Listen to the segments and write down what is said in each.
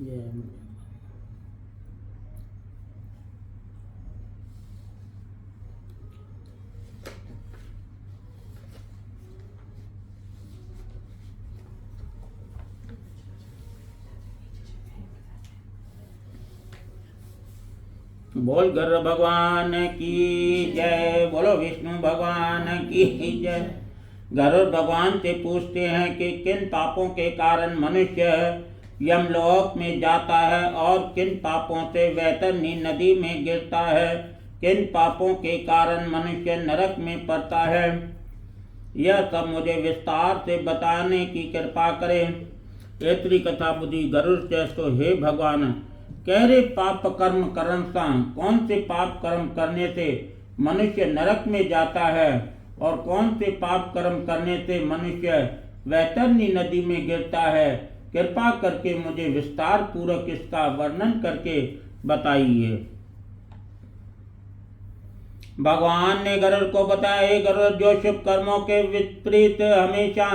ये बोल गरुड़ भगवान की जय, बोलो विष्णु भगवान की जय। गरुड़ भगवान से पूछते हैं कि किन पापों के कारण मनुष्य यमलोक में जाता है और किन पापों से वैतरणी नदी में गिरता है, किन पापों के कारण मनुष्य नरक में पड़ता है, यह सब मुझे विस्तार से बताने की कृपा करें। ऐतरी कथा बुद्धि गरुड़ चेस्तो, हे भगवान, कह रे पाप कर्म करन सा कौन से पाप कर्म करने से मनुष्य नरक में जाता है और कौन से पाप कर्म करने से मनुष्य वैतरणी नदी में गिरता है, कृपा करके मुझे विस्तार पूर्वक इसका वर्णन करके बताइए। भगवान ने गरुड़ को बताया, हे गरुड़, जो शुभ कर्मों के विपरीत हमेशा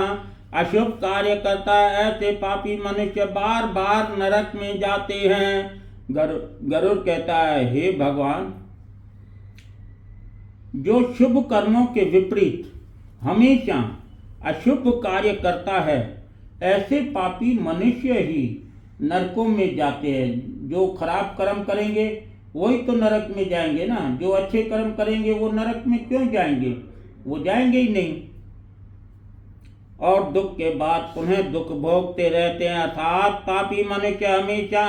अशुभ कार्य करता है, ऐसे पापी मनुष्य बार बार नरक में जाते हैं। गरुड़ कहता है, हे भगवान, जो शुभ कर्मों के विपरीत हमेशा अशुभ कार्य करता है, ऐसे पापी मनुष्य ही नरकों में जाते हैं। जो खराब कर्म करेंगे वही तो नरक में जाएंगे ना, जो अच्छे कर्म करेंगे वो नरक में क्यों जाएंगे, वो जाएंगे ही नहीं। और दुख के बाद पुनः दुख भोगते रहते हैं, अर्थात पापी मनुष्य हमेशा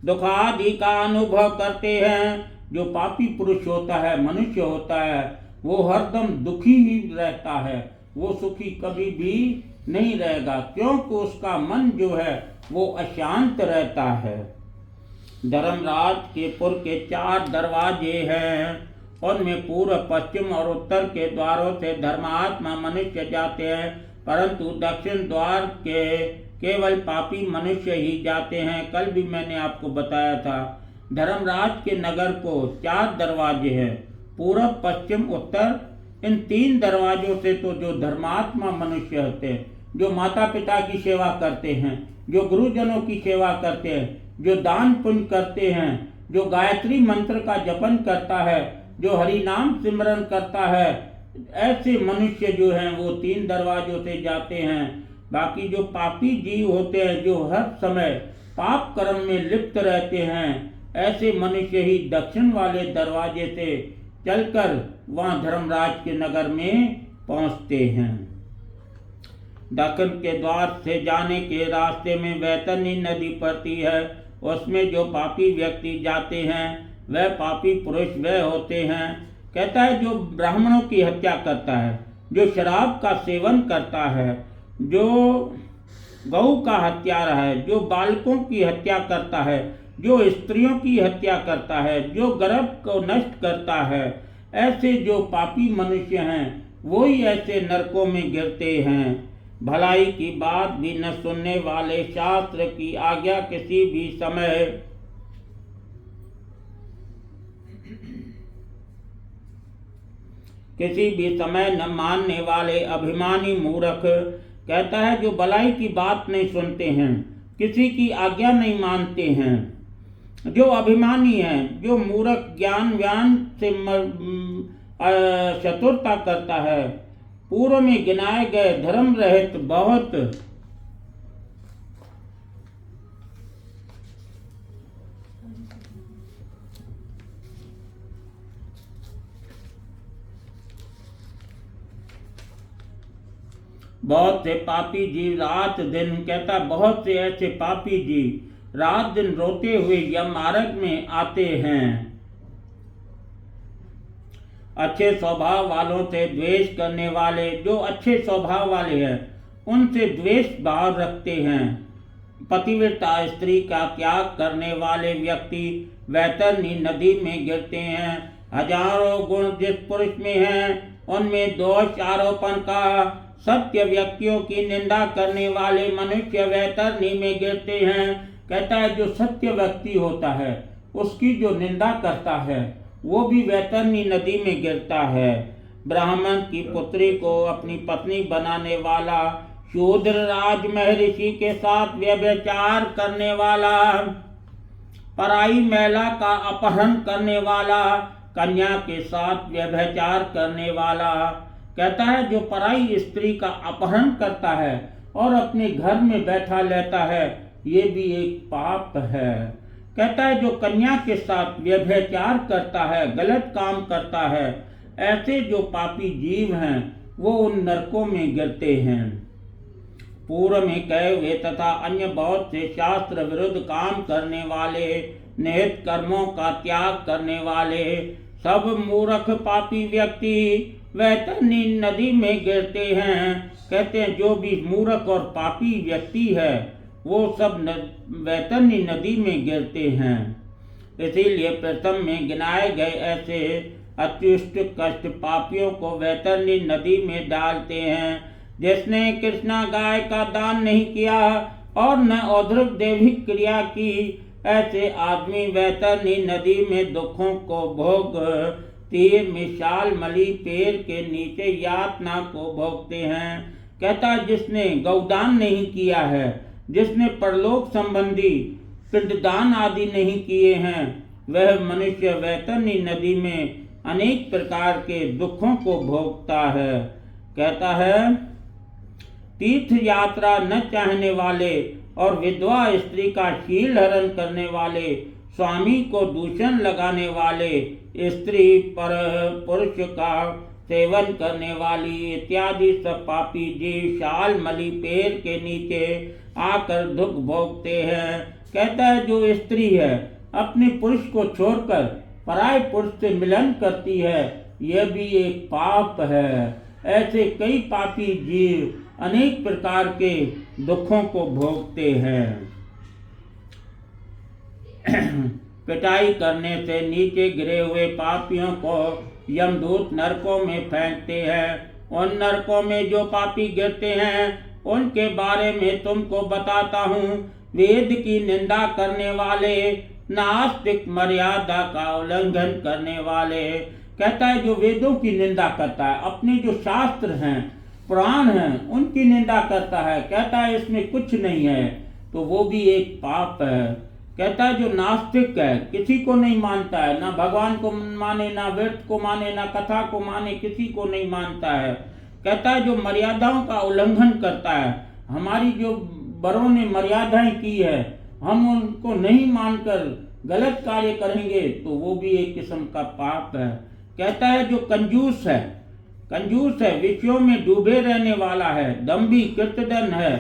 दुखादि का अनुभव करते हैं। जो पापी पुरुष होता है, मनुष्य होता है, वो हरदम दुखी ही रहता है, वो सुखी कभी भी नहीं रहेगा, क्योंकि उसका मन जो है वो अशांत रहता है। धर्मराज के पुर के 4 दरवाजे हैं, उनमें पूर्व, पश्चिम और उत्तर के द्वारों से धर्मात्मा मनुष्य जाते हैं, परंतु दक्षिण द्वार के केवल पापी मनुष्य ही जाते हैं। कल भी मैंने आपको बताया था, धर्मराज के नगर को 4 दरवाजे हैं, पूर्व, पश्चिम, उत्तर। इन 3 दरवाजों से तो जो धर्मात्मा मनुष्य होते हैं, जो माता पिता की सेवा करते हैं, जो गुरुजनों की सेवा करते हैं, जो दान पुण्य करते हैं, जो गायत्री मंत्र का जपन करता है, जो हरि नाम सिमरन करता है, ऐसे मनुष्य जो हैं वो 3 दरवाजों से जाते हैं। बाकी जो पापी जीव होते हैं, जो हर समय पाप कर्म में लिप्त रहते हैं, ऐसे मनुष्य ही दक्षिण वाले दरवाजे से चलकर वहां धर्मराज के नगर में पहुंचते हैं। दक्षिण के द्वार से जाने के रास्ते में वैतरणी नदी पड़ती है, उसमें जो पापी व्यक्ति जाते हैं वह पापी पुरुष वह होते हैं। कहता है, जो ब्राह्मणों की हत्या करता है, जो शराब का सेवन करता है, जो गौ का हत्यारा है, जो बालकों की हत्या करता है, जो स्त्रियों की हत्या करता है, जो गर्भ को नष्ट करता है, ऐसे जो पापी मनुष्य हैं वो ही ऐसे नरकों में गिरते हैं। भलाई की बात भी न सुनने वाले, शास्त्र की आज्ञा किसी भी समय न मानने वाले अभिमानी मूर्ख। कहता है, जो भलाई की बात नहीं सुनते हैं, किसी की आज्ञा नहीं मानते हैं, जो अभिमानी हैं, जो मूर्ख ज्ञान व्यान से चतुरता करता है, पूर्व में गिनाए गए धर्म रहित बहुत से पापी जीव रात दिन, कहता बहुत से ऐसे पापी जीव रात दिन रोते हुए यम मार्ग में आते हैं। अच्छे स्वभाव वालों से द्वेष करने वाले, जो अच्छे स्वभाव वाले हैं उनसे द्वेष भाव रखते हैं। पतिव्रता स्त्री का त्याग करने वाले व्यक्ति वैतरणी नदी में गिरते हैं। हजारों गुण जिस पुरुष में हैं उनमें दोष आरोपण का सत्य व्यक्तियों की निंदा करने वाले मनुष्य वैतरणी में गिरते हैं। कहता है, जो सत्य व्यक्ति होता है उसकी जो निंदा करता है वो भी वैतरणी नदी में गिरता है। ब्राह्मण की पुत्री को अपनी पत्नी बनाने वाला शूद्र राज महर्षि के साथ व्यभिचार करने वाला, पराई महिला का अपहरण करने वाला, कन्या के साथ व्यभिचार करने वाला। कहता है जो पराई स्त्री का अपहरण करता है और अपने घर में बैठा लेता है, ये भी एक पाप है। कहता है जो कन्या के साथ व्यभिचार करता है, गलत काम करता है, ऐसे जो पापी जीव हैं वो उन नरकों में गिरते हैं। पूर्व में कहे हुए तथा अन्य बहुत से शास्त्र विरुद्ध काम करने वाले, निहित कर्मों का त्याग करने वाले सब मूर्ख पापी व्यक्ति वैतरणी नदी में गिरते हैं। कहते हैं जो भी मूर्ख और पापी व्यक्ति है वो सब वैतरणी नदी में गिरते हैं। इसीलिए प्रथम में गिनाए गए ऐसे अत्युष्ट कष्ट पापियों को वैतरणी नदी में डालते हैं। जिसने कृष्णा गाय का दान नहीं किया और न औद्रिक दैविक क्रिया की, ऐसे आदमी वैतरणी नदी में दुखों को भोग तीर मिसाल मली पेड़ के नीचे यातना को भोगते हैं। कहता जिसने गौदान नहीं किया है, जिसने परलोक संबंधी पिंडदान आदि नहीं किए हैं, वह मनुष्य वैतरणी नदी में अनेक प्रकार के दुखों को भोगता है। कहता है तीर्थ यात्रा न चाहने वाले और विधवा स्त्री का शील हरण करने वाले, स्वामी को दूषण लगाने वाले, स्त्री पर पुरुष का सेवन करने वाली इत्यादि सब पापी जीव शाल मली पेड़ के नीचे आकर दुख भोगते हैं। कहता है जो स्त्री है अपने पुरुष को छोड़कर पराये पुरुष से मिलन करती है, यह भी एक पाप है। ऐसे कई पापी जीव अनेक प्रकार के दुखों को भोगते हैं। पिटाई करने से नीचे गिरे हुए पापियों को यमदूत नरकों में फेंकते हैं। उन नरकों में जो पापी गिरते हैं उनके बारे में तुमको बताता हूँ। वेद की निंदा करने वाले, नास्तिक, मर्यादा का उल्लंघन करने वाले। कहता है जो वेदों की निंदा करता है, अपने जो शास्त्र हैं, पुराण हैं, उनकी निंदा करता है, कहता है इसमें कुछ नहीं है, तो वो भी एक पाप है। कहता है जो नास्तिक है, किसी को नहीं मानता है, ना भगवान को माने, ना वेद को माने, ना कथा को माने, किसी को नहीं मानता है। कहता है जो मर्यादाओं का उल्लंघन करता है, हमारी जो बड़ों ने मर्यादाएं की है, हम उनको नहीं मानकर गलत कार्य करेंगे तो वो भी एक किस्म का पाप है। कहता है जो कंजूस है, विषयों में डूबे रहने वाला है, दम्भी कृतधन है,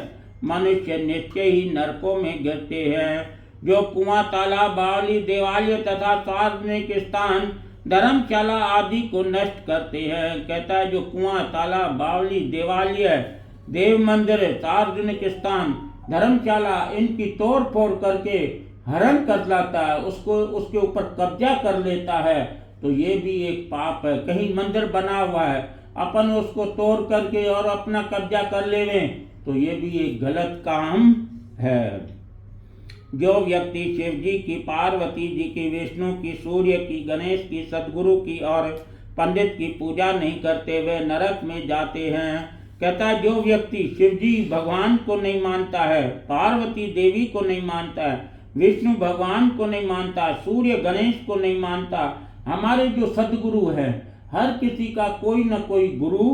मनुष्य निश्चय ही नरकों में गिरते हैं। जो कुआं, तालाब, बावली, देवालय तथा सार्वजनिक स्थान, धर्मशाला आदि को नष्ट करते हैं। कहता है जो कुआं, तालाब, बावली, देवालय, देव मंदिर, सार्वजनिक स्थान, धर्मशाला, इनकी तोड़ फोड़ करके हरण कर लाता है, उसके ऊपर कब्जा कर लेता है, तो ये भी एक पाप है। कहीं मंदिर बना हुआ है, अपन उसको तोड़ करके और अपना कब्जा कर लेवें, तो ये भी एक गलत काम है। जो व्यक्ति शिव जी की, पार्वती जी की, विष्णु की, सूर्य की, गणेश की, सदगुरु की और पंडित की पूजा नहीं करते वे नरक में जाते हैं। कहता है जो व्यक्ति शिव जी भगवान को नहीं मानता है, पार्वती देवी को नहीं मानता है, विष्णु भगवान को नहीं मानता, सूर्य गणेश को नहीं मानता, हमारे जो सदगुरु हैं, हर किसी का कोई न कोई गुरु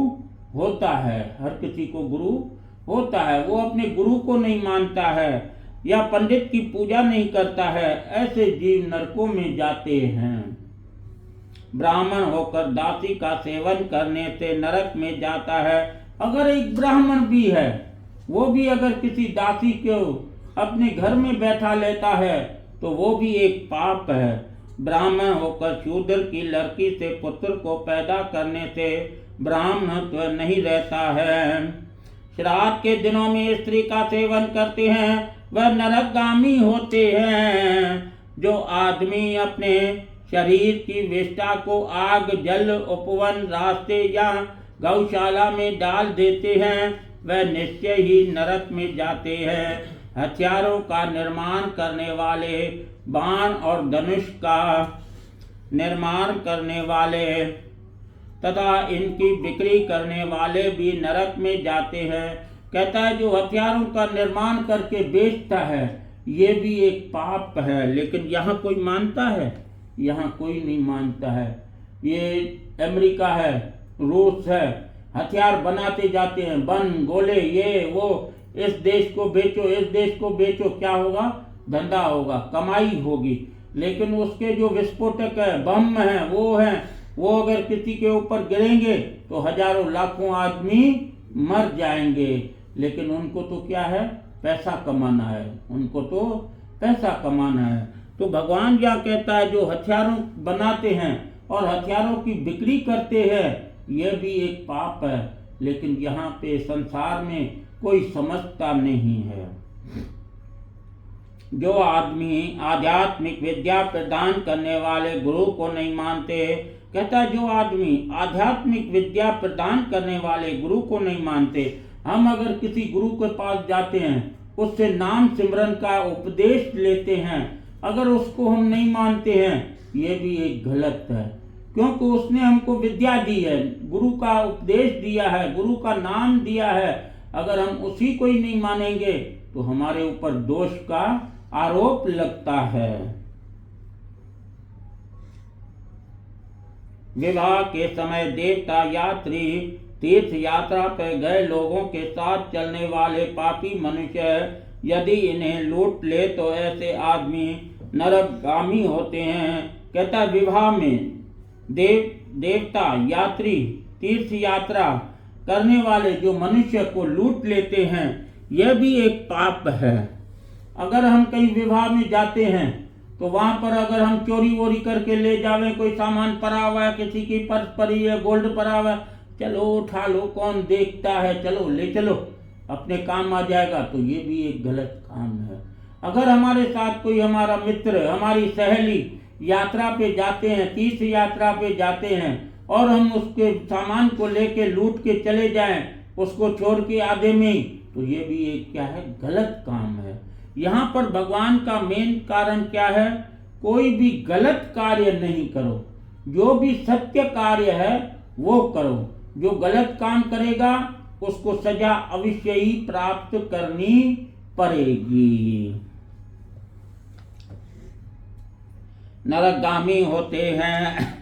होता है, हर किसी को गुरु होता है, वो अपने गुरु को नहीं मानता है या पंडित की पूजा नहीं करता है, ऐसे जीव नरकों में जाते हैं। ब्राह्मण होकर दासी का सेवन करने से नरक में जाता है। अगर एक ब्राह्मण भी है, वो भी अगर किसी दासी को अपने घर में बैठा लेता है तो वो भी एक पाप है। ब्राह्मण होकर शूद्र की लड़की से पुत्र को पैदा करने से ब्राह्मणत्व नहीं रहता है। श्राद्ध के दिनों में स्त्री का सेवन करते हैं वह नरकगामी होते हैं। जो आदमी अपने शरीर की विष्ठा को आग, जल, उपवन, रास्ते या गौशाला में डाल देते हैं वह निश्चय ही नरक में जाते हैं। हथियारों का निर्माण करने वाले, बाण और धनुष का निर्माण करने वाले तथा इनकी बिक्री करने वाले भी नरक में जाते हैं। कहता है जो हथियारों का निर्माण करके बेचता है ये भी एक पाप है। लेकिन यहाँ कोई मानता है? यहाँ कोई नहीं मानता है। ये अमेरिका है, रूस है, हथियार बनाते जाते हैं, बम गोले ये वो, इस देश को बेचो, इस देश को बेचो, क्या होगा? धंधा होगा, कमाई होगी। लेकिन उसके जो विस्फोटक है, बम है, वो अगर किसी के ऊपर गिरेंगे तो हजारों लाखों आदमी मर जाएंगे। लेकिन उनको तो क्या है? पैसा कमाना है, उनको तो पैसा कमाना है। तो भगवान क्या कहता है? जो हथियारों बनाते हैं और हथियारों की बिक्री करते हैं यह भी एक पाप है। लेकिन यहाँ पे संसार में कोई समझता नहीं है। जो आदमी आध्यात्मिक विद्या प्रदान करने वाले गुरु को नहीं मानते, कहता है जो आदमी आध्यात्मिक विद्या प्रदान करने वाले गुरु को नहीं मानते, हम अगर किसी गुरु के पास जाते हैं, उससे नाम सिमरन का उपदेश लेते हैं, अगर उसको हम नहीं मानते हैं, ये भी एक गलत है। क्योंकि उसने हमको विद्या दी है, गुरु का उपदेश दिया है, गुरु का नाम दिया है। अगर हम उसी को ही नहीं मानेंगे तो हमारे ऊपर दोष का आरोप लगता है। विवाह के समय देवता यात्री तीर्थ यात्रा पर गए लोगों के साथ चलने वाले पापी मनुष्य यदि इन्हें लूट ले तो ऐसे आदमी नरकगामी होते हैं। कहता विवाह में देवता यात्री तीर्थ यात्रा करने वाले जो मनुष्य को लूट लेते हैं यह भी एक पाप है। अगर हम कहीं विवाह में जाते हैं तो वहां पर अगर हम चोरी वोरी करके ले जावे, कोई सामान पड़ा हुआ है, किसी की पर्स पड़ी है, गोल्ड पड़ा हुआ है, चलो उठा लो, कौन देखता है, चलो ले चलो, अपने काम आ जाएगा, तो ये भी एक गलत काम है। अगर हमारे साथ कोई हमारा मित्र, हमारी सहेली यात्रा पे जाते हैं, तीर्थ यात्रा पे जाते हैं और हम उसके सामान को लेके लूट के चले जाएं, उसको छोड़ के आधे में ही, तो ये भी एक क्या है? गलत काम है। यहाँ पर भगवान का मेन कारण क्या है? कोई भी गलत कार्य नहीं करो, जो भी सत्य कार्य है वो करो। जो गलत काम करेगा उसको सजा अवश्य ही प्राप्त करनी पड़ेगी। नरकगामी होते हैं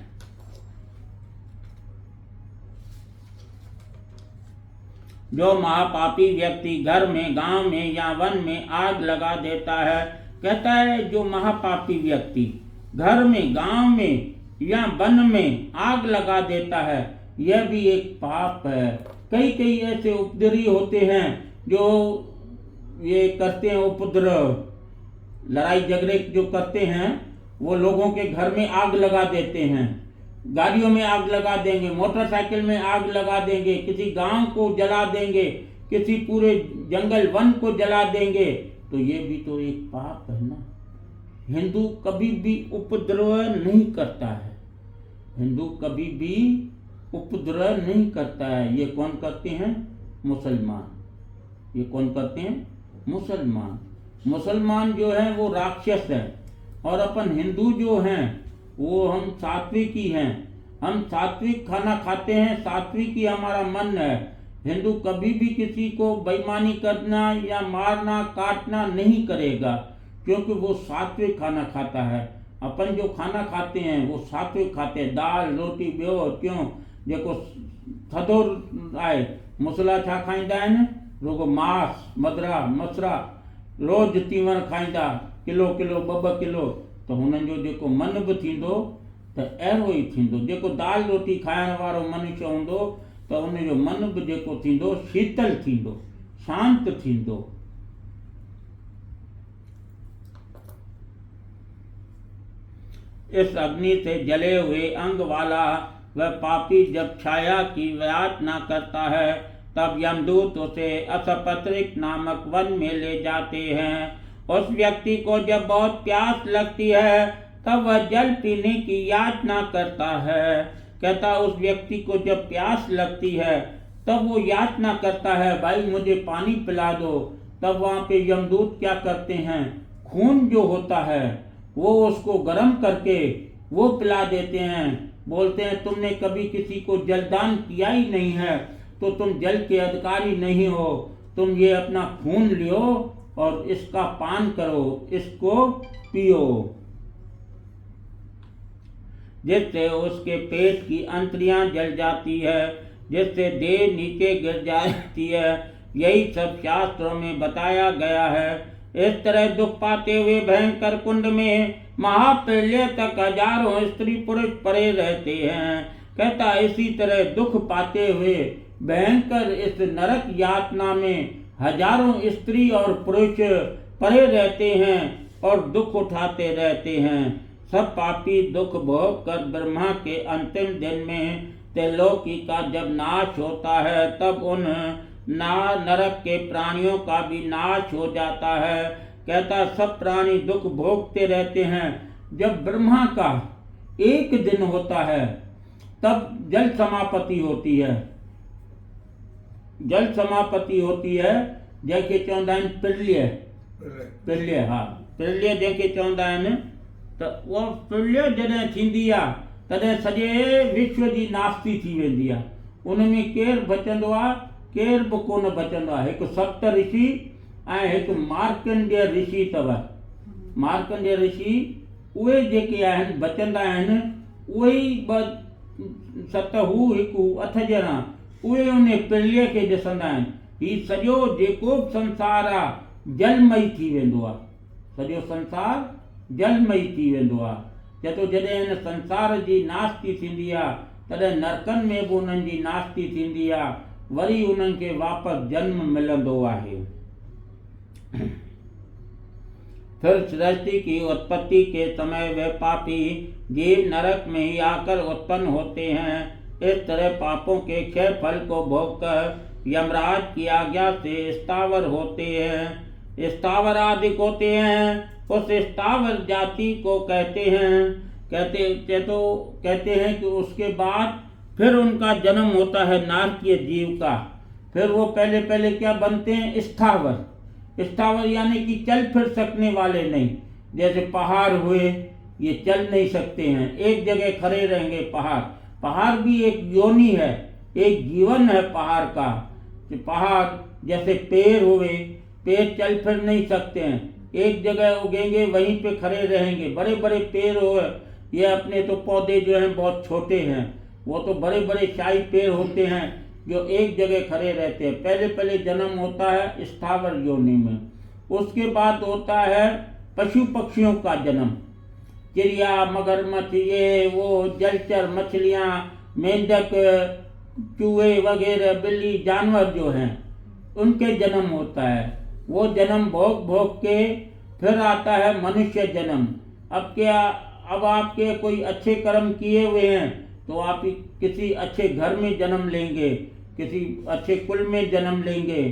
जो महापापी व्यक्ति घर में, गांव में या वन में आग लगा देता है। कहता है जो महापापी व्यक्ति घर में, गांव में या वन में आग लगा देता है यह भी एक पाप है। कई ऐसे उपद्रवी होते हैं जो ये करते हैं उपद्रव, लड़ाई झगड़े जो करते हैं, वो लोगों के घर में आग लगा देते हैं, गाड़ियों में आग लगा देंगे, मोटरसाइकिल में आग लगा देंगे, किसी गांव को जला देंगे, किसी पूरे जंगल वन को जला देंगे, तो ये भी तो एक पाप है ना। हिंदू कभी भी उपद्रव नहीं करता है, हिंदू कभी भी उपद्रव नहीं करता है। ये कौन करते हैं? मुसलमान। ये कौन करते हैं? मुसलमान। मुसलमान जो है वो राक्षस है और अपन हिंदू जो हैं वो हम सात्विक ही हैं। हम सात्विक खाना खाते हैं, सात्विक ही हमारा मन है। हिंदू कभी भी किसी को बेईमानी करना या मारना काटना नहीं करेगा, क्योंकि वो सात्विक खाना खाता है। अपन जो खाना खाते हैं वो सात्विक खाते हैं, दाल रोटी बेओ। क्यों? जेको थधो आहे मुसला छा खाईंदा आहिनि? रुगो मांस, मदरा, मसरा, रोज तीवण खाईंदा, किलो किलो ॿ किलो, त हुननि जो जेको मन बि थींदो त अहिड़ो ई थींदो। जेको दाल रोटी खाइण वारो मनुष्य हूंदो त उनजो मन बि जेको थींदो शीतल थींदो, शांत थींदो। इस अग्नि से जले हुए अंग वाला वह पापी जब छाया की याचना करता है तब यमदूत उसे असपत्रिक नामक वन में ले जाते हैं। उस व्यक्ति को जब बहुत प्यास लगती है तब वह जल पीने की याचना करता है। कहता उस व्यक्ति को जब प्यास लगती है तब वो याचना करता है, भाई मुझे पानी पिला दो। तब वहाँ पे यमदूत क्या करते हैं? खून जो होता है वो उसको गर्म करके वो पिला देते हैं। बोलते हैं तुमने कभी किसी को जलदान किया ही नहीं है तो तुम जल के अधिकारी नहीं हो, तुम ये अपना खून लियो और इसका पान करो, इसको पियो, जिससे उसके पेट की अंतड़ियां जल जाती है, जिससे देह नीचे गिर जाती है। यही सब शास्त्रों में बताया गया है। इस तरह दुख पाते हुए भयंकर कुंड में महाप्रलय तक हजारों स्त्री पुरुष पड़े रहते हैं। कहता इसी तरह दुख पाते हुए भयंकर इस नरक यातना में हजारों स्त्री और पुरुष पड़े रहते हैं और दुख उठाते रहते हैं। सब पापी दुख भोग कर ब्रह्मा के अंतिम दिन में त्रिलोकी का जब नाश होता है, तब उन नरक के प्राणियों का भी नाश हो जाता है। कहता सब प्राणी दुख भोगते रहते हैं। जब ब्रह्मा का एक दिन होता है तब जल समापत्ति होती है। जल समापत्ति होती है जैसे चवंदा आहिनि प्रलय, हाँ प्रलय जैसे चवंदा आहिनि। त उहा प्रलय जॾहिं थींदी आहे तॾहिं सॼे विश्व जी नास्ती थी वेंदी आहे। उनमें केरु बचंदो आहे, केरु बि कोन बचंदो आहे। हिकु सप्त ऋषि ऐं हिकु मार्कंडेय ऋषि अथव। मार्कंडेय ऋषि उहे जेके आहिनि बचंदा आहिनि, उहे ई ॿ सत हू हिकु 8 ॼणा उहे उन प्रलय खे ॾिसंदा आहिनि। हीउ सॼो जेको बि संसार आहे जलमयी थी वेंदो आहे। सॼो संसार जलमयी थी वेंदो आहे। चतो जॾहिं हिन संसार जी नास्ती थींदी आहे तॾहिं नरकनि में बि उन्हनि जी नास्ती थींदी आहे। वरी उन्हनि खे वापसि जन्म मिलंदो आहे। फिर सृष्टि की उत्पत्ति के समय वे पापी जीव नरक में ही आकर उत्पन्न होते हैं। इस तरह पापों के क्षय फल को भोगकर यमराज की आज्ञा से स्थावर होते हैं, स्थावर आदि होते हैं। उस स्थावर जाति को कहते हैं कि उसके बाद फिर उनका जन्म होता है नारकीय जीव का। फिर वो पहले क्या बनते हैं, स्थावर। स्थावर यानी कि चल फिर सकने वाले नहीं। जैसे पहाड़ हुए, ये चल नहीं सकते हैं, एक जगह खड़े रहेंगे। पहाड़ भी एक योनि है, एक जीवन है पहाड़ का। पहाड़ जैसे पेड़ हुए, पेड़ चल फिर नहीं सकते हैं, एक जगह उगेंगे वहीं पे खड़े रहेंगे। बड़े बड़े पेड़ हुए, ये अपने तो पौधे जो हैं बहुत छोटे हैं, वो तो बड़े बड़े शाही पेड़ होते हैं जो एक जगह खड़े रहते हैं। पहले जन्म होता है स्थावर योनि में। उसके बाद होता है पशु पक्षियों का जन्म। चिड़िया, मगरमच्छ, ये वो जलचर, मछलियाँ, मेंढक, चूहे वगैरह, बिल्ली, जानवर जो हैं उनके जन्म होता है। वो जन्म भोग के फिर आता है मनुष्य जन्म। अब आपके कोई अच्छे कर्म किए हुए हैं तो आप किसी अच्छे घर में जन्म लेंगे, किसी अच्छे कुल में जन्म लेंगे,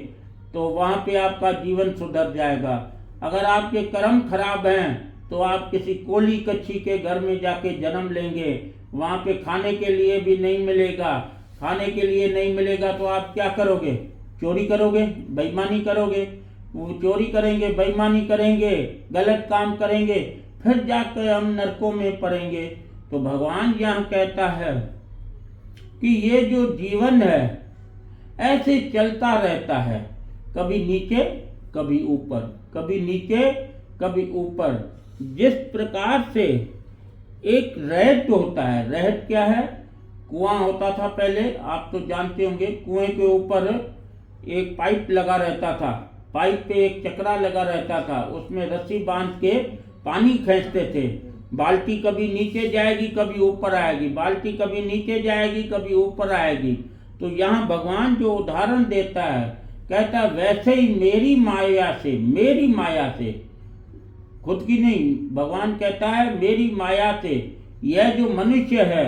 तो वहाँ पे आपका जीवन सुधर जाएगा। अगर आपके कर्म खराब हैं तो आप किसी कोली कच्छी के घर में जाके जन्म लेंगे, वहाँ पे खाने के लिए भी नहीं मिलेगा। खाने के लिए नहीं मिलेगा तो आप क्या करोगे, चोरी करोगे, बेईमानी करोगे। वो चोरी करेंगे, बेईमानी करेंगे, गलत काम करेंगे, फिर जाकर हम नरकों में पड़ेंगे। तो भगवान यहाँ कहता है कि ये जो जीवन है ऐसे चलता रहता है, कभी नीचे कभी ऊपर, कभी नीचे कभी ऊपर। जिस प्रकार से एक रहट होता है, रहट क्या है, कुआं होता था पहले, आप तो जानते होंगे। कुएं के ऊपर एक पाइप लगा रहता था, पाइप पे एक चक्रा लगा रहता था, उसमें रस्सी बांध के पानी खींचते थे। बाल्टी कभी नीचे जाएगी कभी ऊपर आएगी, बाल्टी कभी नीचे जाएगी कभी ऊपर आएगी। तो यहाँ भगवान जो उदाहरण देता है, कहता है वैसे ही मेरी माया से, खुद की नहीं, भगवान कहता है मेरी माया से यह जो मनुष्य है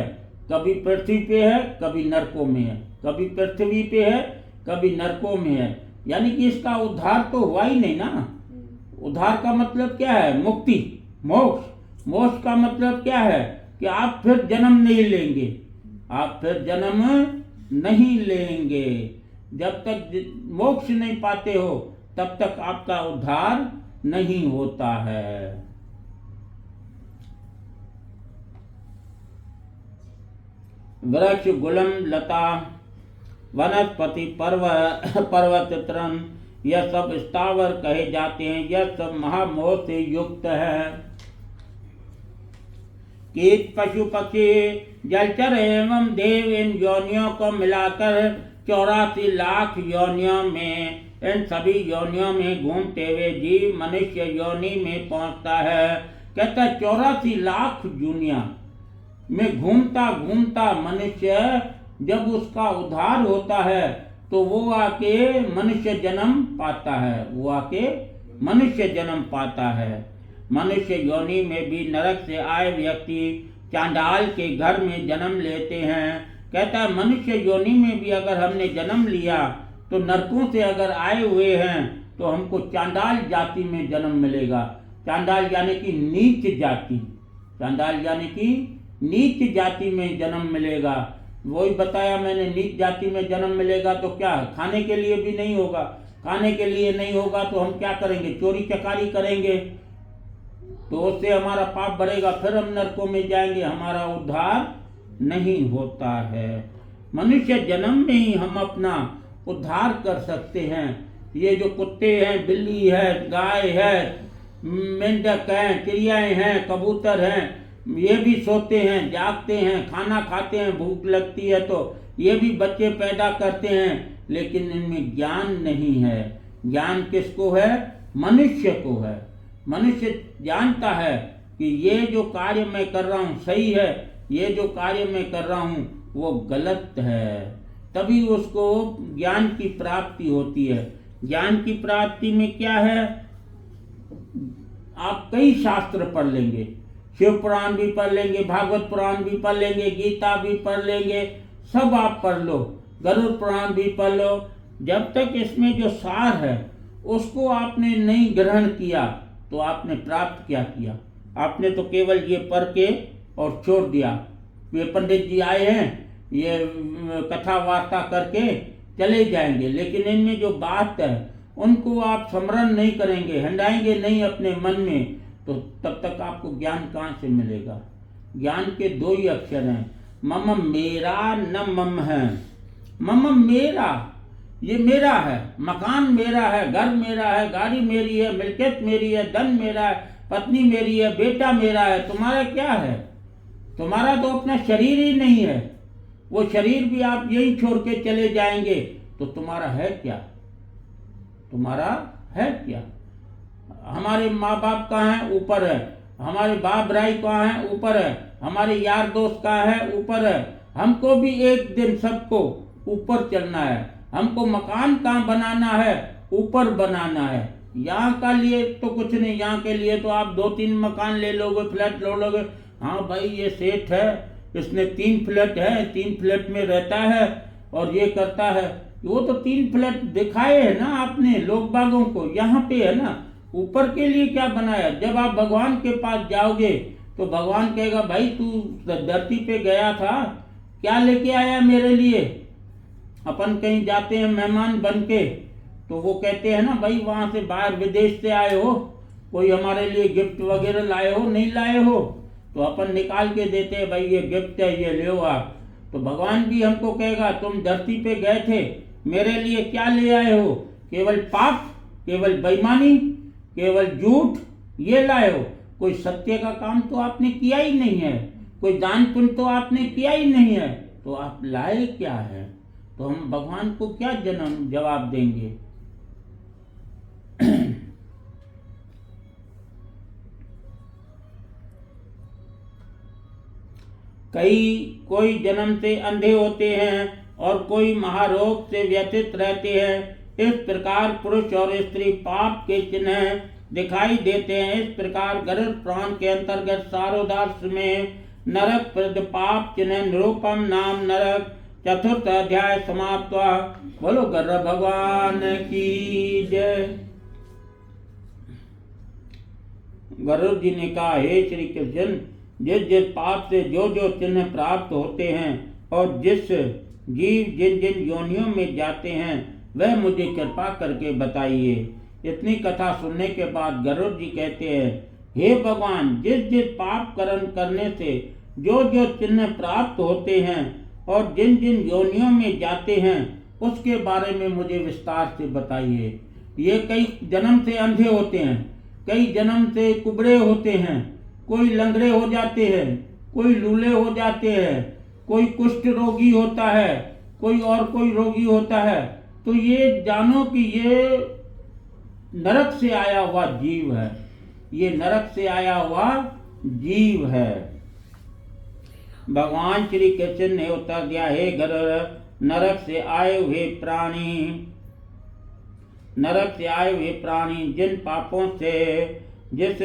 कभी पृथ्वी पे है कभी नरकों में है, कभी पृथ्वी पे है कभी नरकों में है। यानी कि इसका उद्धार तो हुआ ही नहीं ना। उद्धार का मतलब क्या है, मुक्ति, मोक्ष। मोक्ष का मतलब क्या है कि आप फिर जन्म नहीं लेंगे, आप फिर जन्म नहीं लेंगे। जब तक मोक्ष नहीं पाते हो तब तक आपका उद्धार नहीं होता है। वृक्ष, गुलम, लता, वनस्पति, पर्वत, तृण, यह सब स्थावर कहे जाते हैं, यह सब महामोह से युक्त है। कीट पशु पक्षी जलचर एवं देव इन योनियों को मिलाकर 84 लाख योनियों में, इन सभी योनियों में घूमते हुए जीव मनुष्य योनि में पहुंचता है। कहता है 84 लाख दुनिया में घूमता घूमता मनुष्य जब उसका उद्धार होता है तो वो आके मनुष्य जन्म पाता है, वो आके मनुष्य जन्म पाता है। मनुष्य योनि में भी नरक से आए व्यक्ति चांडाल के घर में जन्म लेते हैं। कहता है मनुष्य योनि में भी अगर हमने जन्म लिया तो नरकों से अगर आए हुए हैं तो हमको चांडाल जाति में जन्म मिलेगा। चांडाल यानी कि नीच जाति, चांडाल यानी कि नीच जाति में जन्म मिलेगा। वही बताया मैंने, नीच जाति में जन्म मिलेगा तो क्या खाने के लिए भी नहीं होगा, खाने के लिए नहीं होगा तो हम क्या करेंगे, चोरी चकारी करेंगे, तो उससे हमारा पाप बढ़ेगा, फिर हम नरकों में जाएंगे, हमारा उद्धार नहीं होता है। मनुष्य जन्म में ही हम अपना उद्धार कर सकते हैं। ये जो कुत्ते हैं, बिल्ली है, गाय है, मेंढक हैं, चिड़ियाएं हैं, कबूतर हैं, ये भी सोते हैं, जागते हैं, खाना खाते हैं, भूख लगती है तो ये भी बच्चे पैदा करते हैं, लेकिन इनमें ज्ञान नहीं है। ज्ञान किसको है? मनुष्य को है। मनुष्य जानता है कि ये जो कार्य मैं कर रहा हूँ सही है, ये जो कार्य मैं कर रहा हूँ वो गलत है, तभी उसको ज्ञान की प्राप्ति होती है। ज्ञान की प्राप्ति में क्या है? आप कई शास्त्र पढ़ लेंगे, शिव पुराण भी पढ़ लेंगे, भागवत पुराण भी पढ़ लेंगे, गीता भी पढ़ लेंगे, सब आप पढ़ लो, गरुड़ पुराण भी पढ़ लो। जब तक इसमें जो सार है उसको आपने नहीं ग्रहण किया तो आपने प्राप्त क्या किया? आपने तो केवल ये पढ़ के और छोड़ दिया। ये पंडित जी आए हैं, ये कथा वार्ता करके चले जाएंगे, लेकिन इनमें जो बात है उनको आप स्मरण नहीं करेंगे, हंडाएंगे नहीं अपने मन में, तो तब तक आपको ज्ञान कहाँ से मिलेगा? ज्ञान के दो ही अक्षर हैं, मम मेरा न मम है। मम मेरा, ये मेरा है, मकान मेरा है, घर मेरा है, गाड़ी मेरी है, मिल्कियत मेरी है, धन मेरा है, पत्नी मेरी है, बेटा मेरा है। तुम्हारा क्या है? तुम्हारा तो अपना शरीर ही नहीं है। वो शरीर भी आप यही छोड़ के चले जाएंगे तो तुम्हारा है क्या? तुम्हारा है क्या? हमारे माँ बाप कहाँ हैं? ऊपर है। हमारे बाप भाई कहाँ हैं? ऊपर है। हमारे यार दोस्त कहाँ हैं? ऊपर है। हमको भी एक दिन सबको ऊपर चलना है। हमको मकान कहाँ बनाना है? ऊपर बनाना है। यहाँ का लिए तो कुछ नहीं, यहाँ के लिए तो आप 2-3 मकान ले लोगे, फ्लैट ले लोगे। हाँ भाई ये सेठ है, इसने 3 फ्लैट है, 3 फ्लैट में रहता है और ये करता है। वो तो 3 फ्लैट दिखाए है ना आपने लोग बागों को, यहाँ पे है ना। ऊपर के लिए क्या बनाया? जब आप भगवान के पास जाओगे तो भगवान कहेगा भाई तू धरती पे गया था, क्या लेके आया मेरे लिए? अपन कहीं जाते हैं मेहमान बन के तो वो कहते हैं ना भाई वहां से बाहर विदेश से आए हो, कोई हमारे लिए गिफ्ट वगैरह लाए हो? नहीं लाए हो तो अपन निकाल के देते हैं, भाई ये गिफ्ट है, ये ले आप। तो भगवान भी हमको कहेगा तुम धरती पे गए थे, मेरे लिए क्या ले आए हो? केवल पाप, केवल बेईमानी, केवल झूठ, ये लाए हो। कोई सत्य का काम तो आपने किया ही नहीं है, कोई दान पुण्य तो आपने किया ही नहीं है, तो आप लाए क्या है? तो हम भगवान को क्या जवाब देंगे? कोई जन्म से अंधे होते हैं और कोई महारोग से व्यथित रहते हैं। इस प्रकार पुरुष और स्त्री पाप के चिन्ह दिखाई देते हैं। इस प्रकार गरुड़ पुराण के अंतर्गत सारोदार्श में नरक प्रद पाप चिन्ह निरूपम नाम नरक 4th अध्याय समाप्त हुआ। बोलो गरुड़ भगवान की जय। गरुड़ जी ने कहा, हे श्री कृष्ण, जिस जिस पाप से जो जो चिन्ह प्राप्त होते हैं और जिस जीव जिन जिन योनियों में जाते हैं वह मुझे कृपा करके बताइए। इतनी कथा सुनने के बाद गरुड़ जी कहते हैं, हे भगवान, जिस जिस पाप कर्म करने से जो जो चिन्ह प्राप्त होते हैं और जिन जिन योनियों में जाते हैं उसके बारे में मुझे विस्तार से बताइए। ये कई जन्म से अंधे होते हैं, कई जन्म से कुबड़े होते हैं, कोई लंगड़े हो जाते हैं, कोई लूले हो जाते हैं, कोई कुष्ठ रोगी होता है, कोई और कोई रोगी होता है। तो ये जानो कि ये नरक से आया हुआ जीव है, ये नरक से आया हुआ जीव है। भगवान श्री कृष्ण ने उत्तर दिया, हे गरुड़, नरक से आए हुए प्राणी, नरक से आए हुए प्राणी जिन पापों से जिस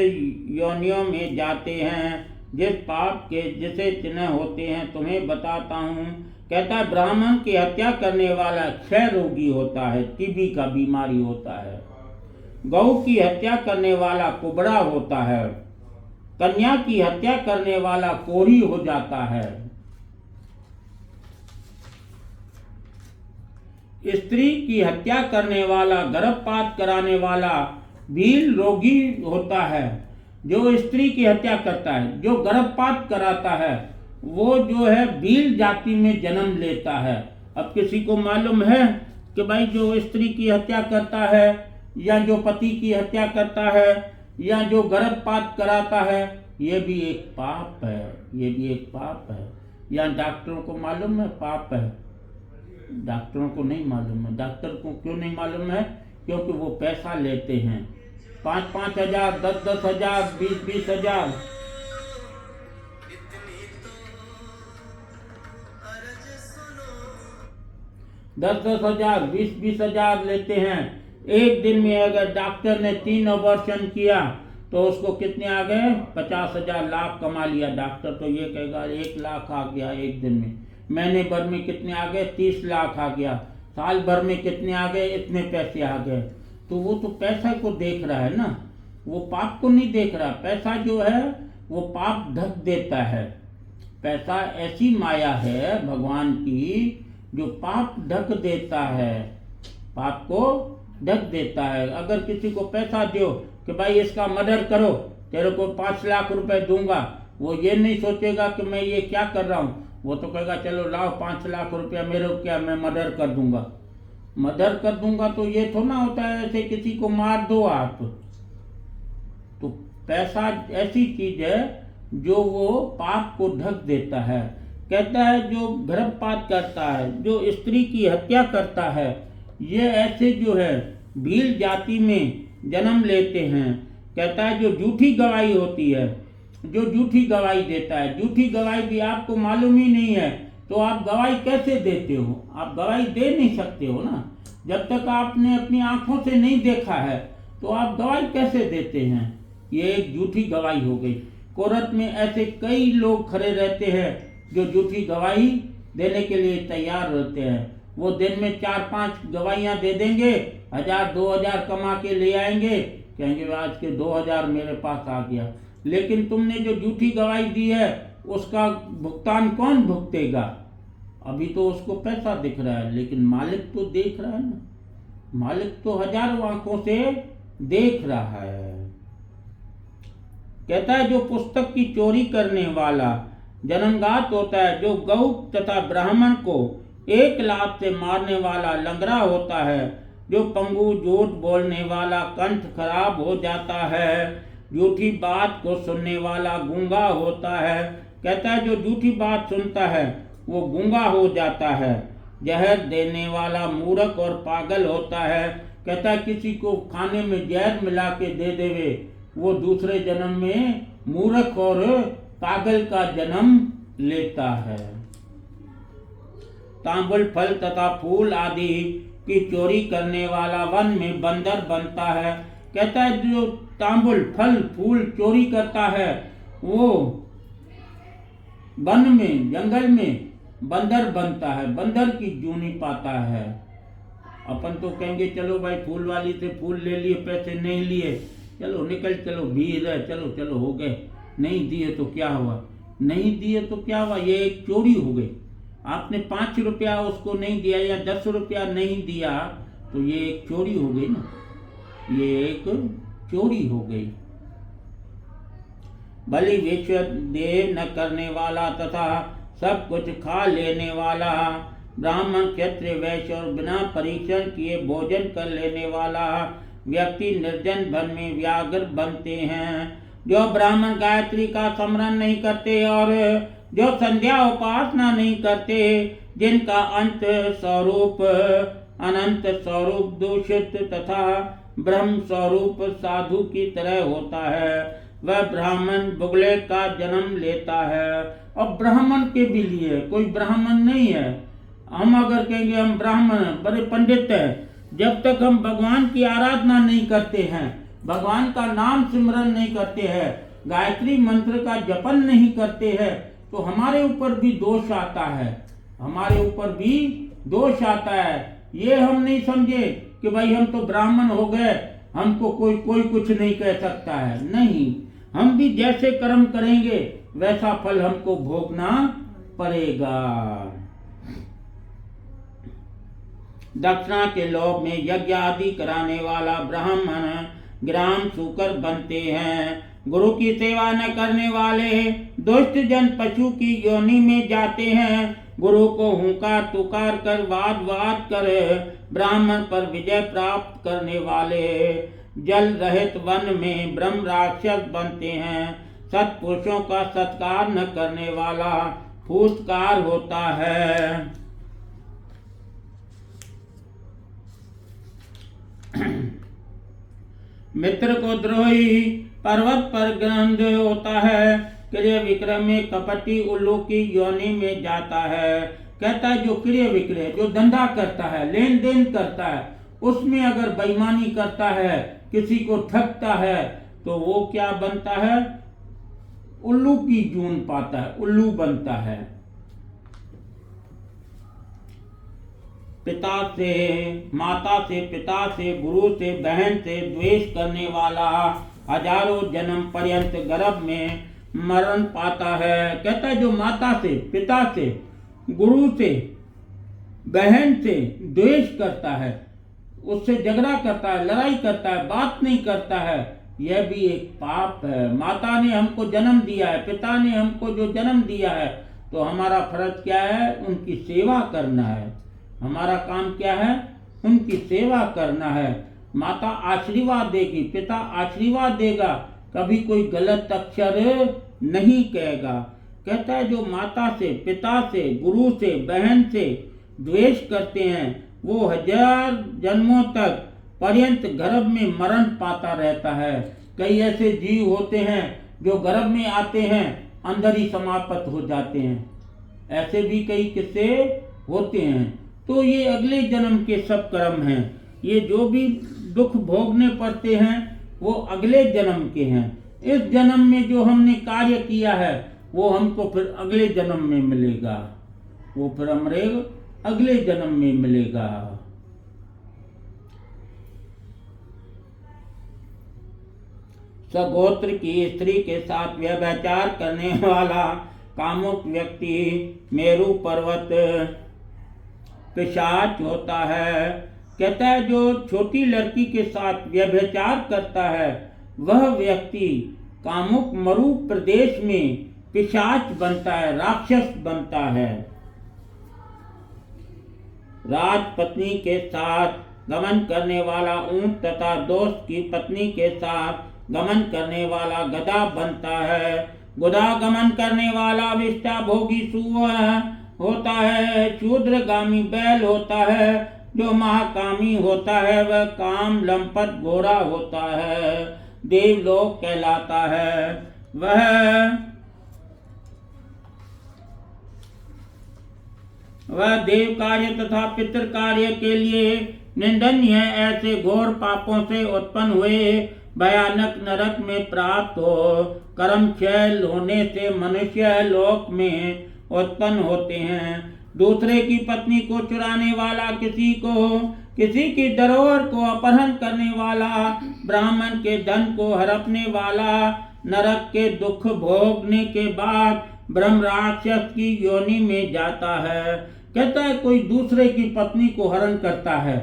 योनियों में जाते हैं, जिस पाप के जिसे चिन्ह होते हैं, तुम्हें बताता हूँ। कहता है ब्राह्मण की हत्या करने वाला क्षय रोगी होता है, टीबी का बीमारी होता है। गौ की हत्या करने वाला कुबड़ा होता है। कन्या की हत्या करने वाला कोढ़ी हो जाता है। स्त्री की हत्या करने वाला, गर्भपात कराने वाला भील रोगी होता है। जो स्त्री की हत्या करता है, जो गर्भपात कराता है, वो जो है भील जाति में जन्म लेता है। अब किसी को मालूम है कि भाई जो स्त्री की हत्या करता है, या जो पति की हत्या करता है, या जो गर्भपात कराता है, ये भी एक पाप है, ये भी एक पाप है। या डॉक्टरों को मालूम है पाप है? डॉक्टरों को नहीं मालूम है। डॉक्टर को क्यों नहीं मालूम है? क्योंकि वो पैसा लेते हैं, 5-5 हजार, 10-10 हजार, 20-20 हजार। दस हजार, 20-20 हजार लेते हैं। एक दिन में अगर डॉक्टर ने 3 ऑपरेशन किया तो उसको कितने आ गए? 50,000, लाख कमा लिया डॉक्टर। तो ये कहेगा 1 लाख आ गया एक दिन में। महीने भर में कितने आ गए? 30 लाख आ गया। साल भर में कितने आ गए? इतने पैसे आ गए। तो वो तो पैसा को देख रहा है ना, वो पाप को नहीं देख रहा। पैसा जो है वो पाप ढक देता है। पैसा ऐसी माया है भगवान की जो पाप ढक देता है, पाप को ढक देता है। अगर किसी को पैसा दो कि भाई इसका मर्डर करो, तेरे को 5 लाख रुपए दूंगा, वो ये नहीं सोचेगा कि मैं ये क्या कर रहा हूँ। वो तो कहेगा चलो लाओ 5 लाख रुपया, मेरे को क्या, मैं मर्डर कर दूंगा। मर्डर कर दूंगा तो ये थोड़ा होता है ऐसे किसी को मार दो आप। तो पैसा ऐसी चीज है जो वो पाप को ढक देता है। कहता है जो गर्भपात करता है, जो स्त्री की हत्या करता है, ये ऐसे जो है भील जाति में जन्म लेते हैं। कहता है जो झूठी गवाही होती है, जो झूठी गवाही देता है, झूठी गवाही भी आपको मालूम ही नहीं है तो आप गवाही कैसे देते हो? आप गवाही दे नहीं सकते हो ना। जब तक आपने अपनी आंखों से नहीं देखा है तो आप गवाही कैसे देते हैं? ये एक झूठी गवाही हो गई। कोर्ट में ऐसे कई लोग खड़े रहते हैं जो झूठी गवाही देने के लिए तैयार रहते हैं। वो दिन में 4-5 गवाहियां दे देंगे, 1000-2000 कमा के ले आएंगे, कहेंगे आज के 2000 मेरे पास आ गया। लेकिन तुमने जो झूठी गवाही दी है उसका भुगतान कौन भुगतेगा? अभी तो उसको पैसा दिख रहा है, लेकिन मालिक तो देख रहा है ना। मालिक तो हजारों आंखों से देख रहा है। कहता है जो पुस्तक की चोरी करने वाला जन्मघात होता है, जो गौ तथा ब्राह्मण को 1 लात से मारने वाला लंगड़ा होता है, जो पंगु झूठ बोलने वाला कंठ खराब हो जाता है, झूठी बात को सुनने वाला गूंगा होता है। कहता है जो झूठी बात सुनता है वो गूंगा हो जाता है। जहर देने वाला मूर्ख और पागल होता है। कहता है किसी को खाने में जहर मिला के दे देवे, वो दूसरे जन्म में मूर्ख और पागल का जन्म लेता है। तांबुल फल तथा फूल आदि की चोरी करने वाला वन में बंदर बनता है। कहता है जो तांबुल फल फूल चोरी करता है वो वन में, जंगल में बंदर बनता है, बंदर की जूनी पाता है। अपन तो कहेंगे चलो भाई फूल वाली से फूल ले लिए, पैसे नहीं लिए, चलो निकल, चलो भीड़ है, चलो चलो हो गए। नहीं दिए तो क्या हुआ? नहीं दिए तो क्या हुआ? ये एक चोरी हो गई। आपने 5 रुपया उसको नहीं दिया या 10 रुपया नहीं दिया तो ये एक चोरी हो गई ना, ये एक चोरी हो गई। बलि विश्व देव न करने वाला तथा सब कुछ खा लेने वाला, ब्राह्मण, क्षत्रिय, वैश्य और बिना परीक्षण किए भोजन कर लेने वाला व्यक्ति निर्जन वन में व्याघ्र बनते हैं। जो ब्राह्मण गायत्री का स्मरण नहीं करते और जो संध्या उपासना नहीं करते, जिनका अंत स्वरूप अनंत स्वरूप दूषित तथा ब्रह्म स्वरूप साधु की तरह होता है, वह ब्राह्मण बुगले का जन्म लेता है। और ब्राह्मण के भी लिए कोई ब्राह्मण नहीं है। हम अगर कहेंगे हम ब्राह्मण बड़े पंडित हैं, जब तक हम भगवान की आराधना नहीं करते हैं, भगवान का नाम सिमरन नहीं करते हैं, गायत्री मंत्र का जपन नहीं करते हैं, तो हमारे ऊपर भी दोष आता है, हमारे ऊपर भी दोष आता है। ये हम नहीं समझे कि भाई हम तो ब्राह्मण हो गए, हमको कोई कुछ नहीं कह सकता है। नहीं, हम भी जैसे कर्म करेंगे वैसा फल हमको भोगना पड़ेगा। दक्षिणा के लोभ में यज्ञ आदि कराने वाला ब्राह्मण ग्राम सूकर बनते हैं। गुरु की सेवा न करने वाले दुष्ट जन पशु की योनि में जाते हैं। गुरु को हुंकार तुकार कर वाद कर ब्राह्मण पर विजय प्राप्त करने वाले जल रहित वन में ब्रह्म राक्षस बनते हैं। सत्पुरुषों का सत्कार न करने वाला फूसकार होता है। मित्र को द्रोही पर्वत पर गंध होता है। क्रिय विक्रय में कपटी उल्लू की योनि में जाता है। कहता है जो क्रिय विक्रय, जो धंधा करता है, लेन देन करता है, उसमें अगर बेईमानी करता है, किसी को ठगता है, तो वो क्या बनता है? उल्लू की जून पाता है, उल्लू बनता है। पिता से, माता से, पिता से, गुरु से, बहन से द्वेष करने वाला हजारों जन्म पर्यंत गर्भ में मरण पाता है। कहता है जो माता से, पिता से, गुरु से, बहन से द्वेष करता है, उससे झगड़ा करता है, लड़ाई करता है, बात नहीं करता है, यह भी एक पाप है। माता ने हमको जन्म दिया है, पिता ने हमको जो जन्म दिया है, तो हमारा फर्ज क्या है? उनकी सेवा करना है। हमारा काम क्या है? उनकी सेवा करना है। माता आशीर्वाद देगी, पिता आशीर्वाद देगा, कभी कोई गलत अक्षर नहीं कहेगा। कहता है जो माता से, पिता से, गुरु से, बहन से द्वेष करते हैं, वो हजार जन्मों तक पर्यंत गर्भ में मरण पाता रहता है। कई ऐसे जीव होते हैं जो गर्भ में आते हैं, अंदर ही समाप्त हो जाते हैं। ऐसे भी कई किस्से होते हैं। तो ये अगले जन्म के सब कर्म हैं। ये जो भी दुख भोगने पड़ते हैं वो अगले जन्म के हैं। इस जन्म में जो हमने कार्य किया है वो हमको फिर अगले जन्म में मिलेगा, वो फिर हमारे अगले जन्म में मिलेगा। सगोत्र की स्त्री के साथ व्यभिचार करने वाला कामुक व्यक्ति मेरू पर्वत पिशाच होता है। कहता है जो छोटी लड़की के साथ व्यभिचार करता है वह व्यक्ति कामुक मरु प्रदेश में पिशाच बनता है, राक्षस बनता है। राजपत्नी के साथ गमन करने वाला ऊंट तथा दोस्त की पत्नी के साथ गमन करने वाला गधा बनता है। गुदा गमन करने वाला विष्टा भोगी सुअर होता है। शूद्रगामी बैल होता है। जो महाकामी होता है वह काम लंपट घोड़ा होता है, देवलोक कहलाता है। वह देव कार्य तथा पितृ कार्य के लिए निंदनीय है। ऐसे घोर पापों से उत्पन्न हुए भयानक नरक में प्राप्त हो। कर्म क्षय होने से मनुष्य लोक में उत्पन्न होते हैं। दूसरे की पत्नी को चुराने वाला, किसी की धरोहर को अपहरण करने वाला, ब्राह्मण के धन को हड़पने वाला नरक के दुख भोगने के बाद ब्रह्म राक्षस की योनि में जाता है। कहता है कोई दूसरे की पत्नी को हरण करता है,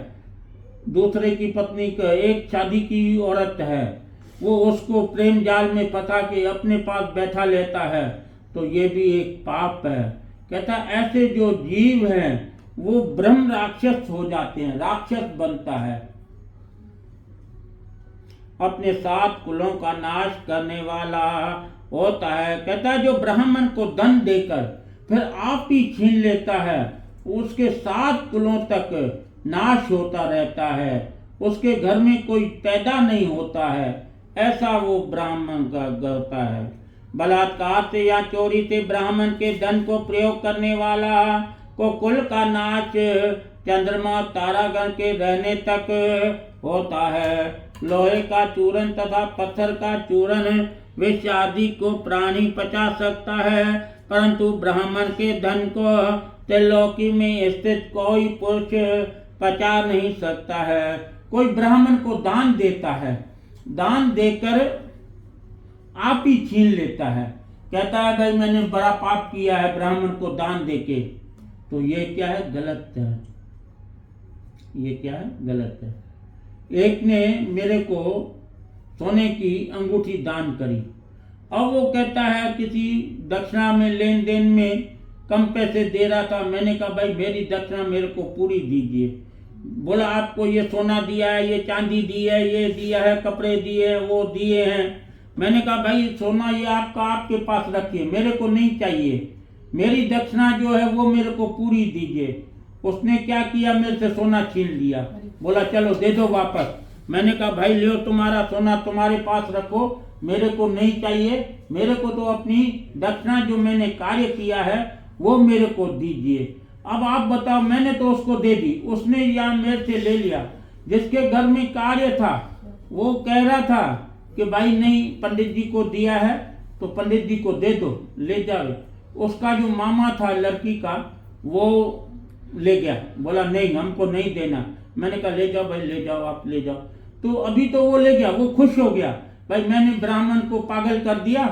दूसरे की पत्नी का, एक शादी की औरत है, वो उसको प्रेम जाल में फंसा के अपने पास बैठा लेता है, तो ये भी एक पाप है। कहता ऐसे जो जीव हैं वो ब्रह्म राक्षस हो जाते हैं, राक्षस बनता है। अपने 7 कुलों का नाश करने वाला होता है। कहता है जो ब्राह्मण को धन देकर फिर आप ही छीन लेता है, उसके 7 कुलों तक नाश होता रहता है, उसके घर में कोई पैदा नहीं होता है, ऐसा वो ब्राह्मण का होता है। बलात्कार से या चोरी से ब्राह्मण के धन को प्रयोग करने वाला को कुल का नाश चंद्रमा तारागण के रहने तक होता है। लोहे का चूरन तथा पत्थर का चूरन विष आदि को प्राणी पचा सकता है, परंतु ब्राह्मण के धन को त्रिलोकी में स्थित कोई पुरुष पचा नहीं सकता है। कोई ब्राह्मण को दान देता है, दान देकर आप ही छीन लेता है, कहता है भाई मैंने बड़ा पाप किया है ब्राह्मण को दान देके, तो ये क्या है? गलत है। ये क्या है? गलत है। एक ने मेरे को सोने की अंगूठी दान करी, अब वो कहता है किसी दक्षिणा में लेन देन में कम पैसे दे रहा था। मैंने कहा भाई मेरी दक्षिणा मेरे को पूरी दीजिए। बोला आपको ये सोना दिया है, ये चांदी दी है, ये दिया है, कपड़े दिए हैं, वो दिए हैं। मैंने कहा भाई सोना ये आपका आपके पास रखिए, मेरे को नहीं चाहिए, मेरी दक्षिणा जो है वो मेरे को पूरी दीजिए। उसने क्या किया? मेरे से सोना छीन लिया। बोला चलो दे दो वापस। मैंने कहा भाई लियो तुम्हारा सोना तुम्हारे पास रखो, मेरे को नहीं चाहिए, मेरे को तो अपनी दक्षिणा जो मैंने कार्य किया है वो मेरे को दीजिए। अब आप बताओ, मैंने तो उसको दे दी, उसने या मेरे से ले लिया। जिसके घर में कार्य था वो कह रहा था कि भाई नहीं पंडित जी को दिया है तो पंडित जी को दे दो, ले जाओ। उसका जो मामा था लड़की का वो ले गया, बोला नहीं हमको नहीं देना। मैंने कहा ले जाओ भाई, ले जाओ, आप ले जाओ। तो अभी तो वो ले गया, वो खुश हो गया, भाई मैंने ब्राह्मण को पागल कर दिया,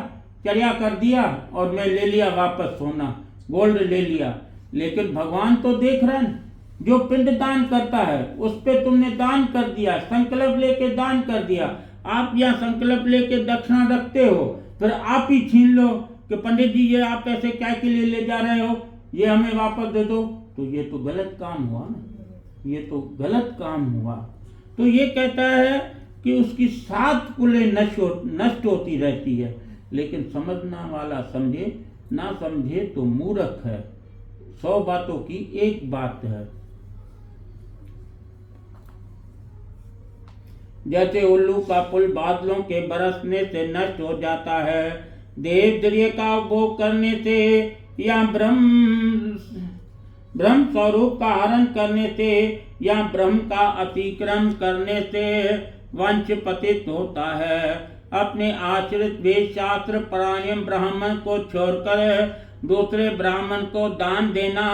चर्या कर दिया और मैं ले लिया वापस सोना, गोल्ड ले लिया। लेकिन भगवान तो देख रहे हैं, जो पिंड दान करता है उस पे तुमने दान कर दिया, संकल्प लेके दान कर दिया। आप यहाँ संकल्प लेके दक्षिणा रखते हो, फिर आप ही छीन लो कि पंडित जी ये आप ऐसे क्या के लिए ले जा रहे हो, ये हमें वापस दे दो, तो ये तो गलत काम हुआ ना, ये तो गलत काम हुआ। तो ये कहता है कि उसकी 7 कुलें नष्ट होती रहती है, लेकिन समझना वाला समझे, ना समझे तो मूर्ख है। 100 बातों की एक बात है। जैसे उल्लू का पुल बादलों के बरसने से नष्ट हो जाता है, देव द्रिय का उपभोग करने से या ब्रह्म स्वरूप का हरण करने से या ब्रह्म का अतिक्रमण करने से वंश पतित होता है। अपने आश्रित वेद शास्त्र परायण ब्राह्मण को छोड़कर दूसरे ब्राह्मण को दान देना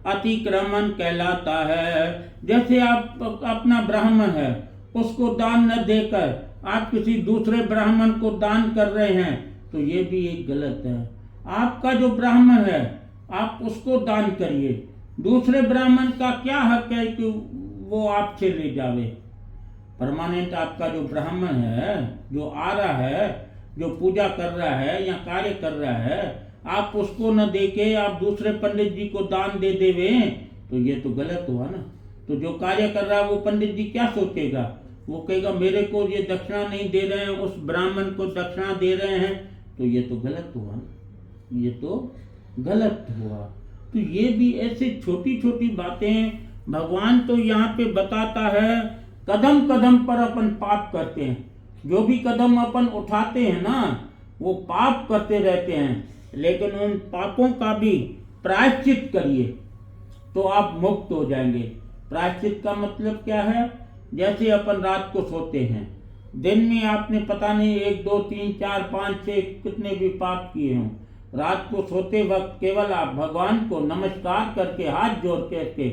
अतिक्रमण कहलाता है। जैसे आप अपना ब्राह्मण है उसको दान न देकर आप किसी दूसरे ब्राह्मण को दान कर रहे हैं, तो ये भी एक गलत है। आपका जो ब्राह्मण है आप उसको दान करिए, दूसरे ब्राह्मण का क्या हक है कि वो आपसे ले जावे। परमानेंट आपका जो ब्राह्मण है, जो आ रहा है, जो पूजा कर रहा है या कार्य कर रहा है, आप उसको न देके आप दूसरे पंडित जी को दान दे देवे, तो ये तो गलत हुआ ना। तो जो कार्य कर रहा है वो पंडित जी क्या सोचेगा? वो कहेगा मेरे को ये दक्षिणा नहीं दे रहे हैं, उस ब्राह्मण को दक्षिणा दे रहे हैं, तो ये तो गलत हुआ ना, ये तो गलत हुआ। तो ये भी ऐसे छोटी छोटी बातें भगवान तो यहाँ पे बताता है। कदम कदम पर अपन पाप करते हैं, जो भी कदम अपन उठाते हैं ना वो पाप करते रहते हैं, लेकिन उन पापों का भी प्रायश्चित करिए तो आप मुक्त हो जाएंगे। प्रायश्चित का मतलब क्या है? जैसे अपन रात को सोते हैं, दिन में आपने पता नहीं 1 2 3 4 5 6 कितने भी पाप किए हों, रात को सोते वक्त केवल आप भगवान को नमस्कार करके हाथ जोड़ के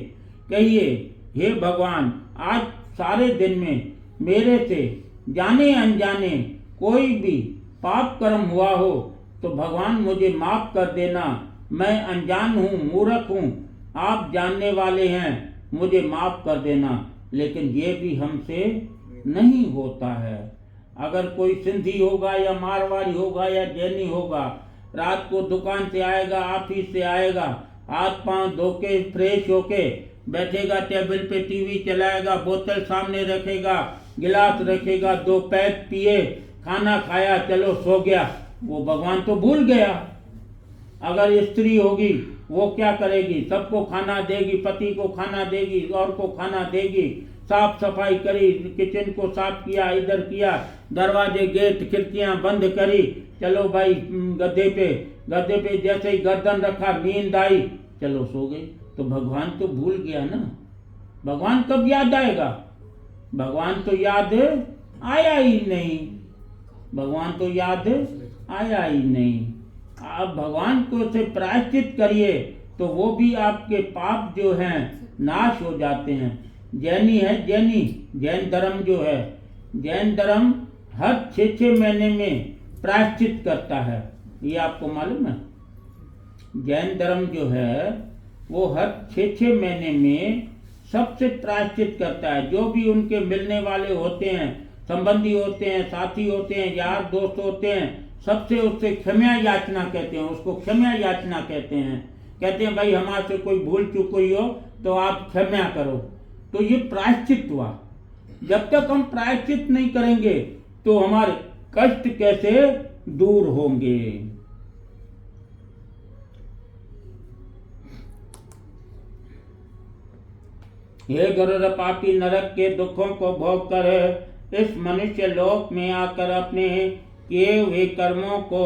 कहिए, हे भगवान आज सारे दिन में मेरे से जाने अनजाने कोई भी पाप कर्म हुआ हो तो भगवान मुझे माफ कर देना, मैं अनजान हूँ, मूर्ख हूँ, आप जानने वाले हैं, मुझे माफ कर देना। लेकिन ये भी हमसे नहीं होता है। अगर कोई सिंधी होगा या मारवाड़ी होगा या जैनी होगा, रात को दुकान से आएगा, ऑफिस से आएगा, हाथ पांव धो के फ्रेश होके बैठेगा, टेबल पे टीवी चलाएगा, बोतल सामने रखेगा, गिलास रखेगा, 2 पैक पिए, खाना खाया, चलो सो गया, वो भगवान तो भूल गया। अगर स्त्री होगी वो क्या करेगी? सबको खाना देगी, पति को खाना देगी, और को खाना देगी, साफ सफाई करी, किचन को साफ किया, इधर किया, दरवाजे गेट खिड़कियां बंद करी, चलो भाई गद्दे पे जैसे ही गर्दन रखा, नींद आई, चलो सो गई। तो भगवान तो भूल गया ना। भगवान कब याद आएगा? भगवान तो याद आया ही नहीं। भगवान तो याद आया ही नहीं। आप भगवान को से प्रायश्चित करिए तो वो भी आपके पाप जो हैं नाश हो जाते हैं। जैनी है, जैन धर्म जो है, जैन धर्म हर 6 महीने में प्रायश्चित करता है। ये आपको मालूम है? जैन धर्म जो है वो हर 6 महीने में सबसे प्रायश्चित करता है। जो भी उनके मिलने वाले होते हैं, संबंधी होते हैं, साथी होते हैं, यार दोस्त होते हैं, सबसे उससे क्षमा याचना कहते हैं। उसको क्षमा याचना कहते हैं। कहते हैं भाई हमारे से कोई भूल चूक हुई हो तो आप क्षमा करो। तो ये प्रायश्चित हुआ। जब तक हम प्रायश्चित नहीं करेंगे तो हमारे कष्ट कैसे दूर होंगे? हे गरुड़ पापी, नरक के दुखों को भोग कर इस मनुष्य लोक में आकर अपने किए हुए कर्मों को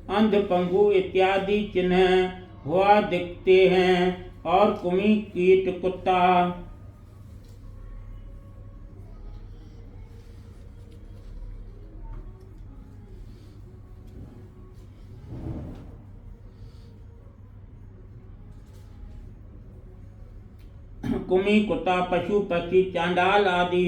अंध, पंगु इत्यादि चिन्ह हुआ दिखते हैं, और कुमी, कीट, कुत्ता कुमी, कुत्ता, पशु पक्षी, चांडाल आदि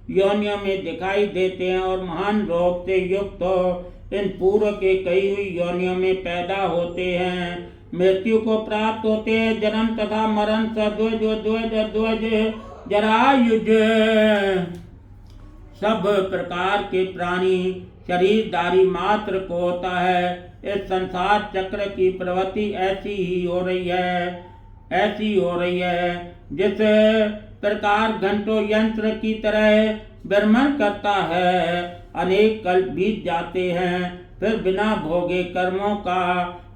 योनियों में दिखाई देते हैं, और महान रोग से युक्त हो इन पूर्व के कई हुई योनियों में पैदा होते हैं, मृत्यु को प्राप्त होते हैं। जन्म तथा मरण, सद्वज जरायुज सब प्रकार के प्राणी शरीरधारी मात्र को होता है। इस संसार चक्र की प्रवृत्ति ऐसी हो रही है जिस प्रकार घंटों यंत्र की तरह भ्रमण करता है। अनेक कल्प बीत जाते हैं, फिर बिना भोगे कर्मों का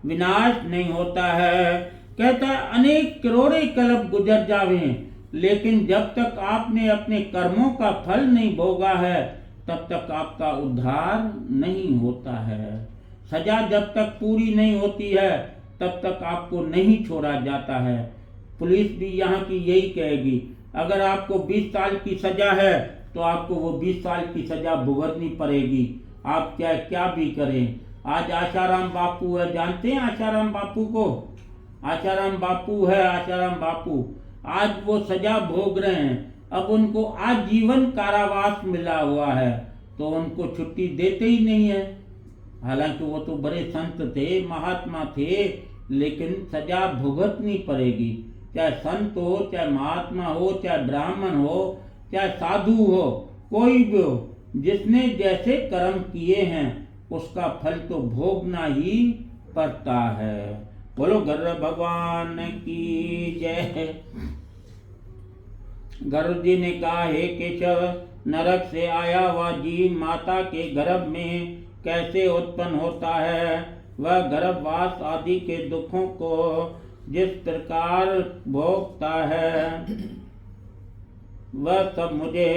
विनाश नहीं होता है। कहता है अनेक करोड़े कल्प गुजर जावे, लेकिन जब तक आपने अपने कर्मों का फल नहीं भोगा है तब तक आपका उद्धार नहीं होता है। सजा जब तक पूरी नहीं होती है तब तक आपको नहीं छोड़ा जाता है। पुलिस भी यहाँ की यही कहेगी, अगर आपको 20 साल की सजा है तो आपको वो 20 साल की सजा भुगतनी पड़ेगी, आप चाहे क्या भी करें। आज आशाराम बापू है, जानते हैं आशाराम बापू को? आशाराम बापू है, आशाराम बापू आज वो सजा भोग रहे हैं। अब उनको आजीवन कारावास मिला हुआ है तो उनको छुट्टी देते ही नहीं है। हालांकि वो तो बड़े संत थे, महात्मा थे, लेकिन सजा भुगतनी पड़ेगी। चाहे संत हो, चाहे महात्मा हो, चाहे ब्राह्मण हो, चाहे साधु हो, कोई भी हो, जिसने जैसे कर्म किए हैं उसका फल तो भोगना ही पड़ता है। बोलो गरुड़ भगवान की जय। गरुड़ जी ने कहा, हे केशव, नरक से आया हुआ जीव माता के गर्भ में कैसे उत्पन्न होता है? वह गर्भवास आदि के दुखों को जिस प्रकार भोगता है वह सब मुझे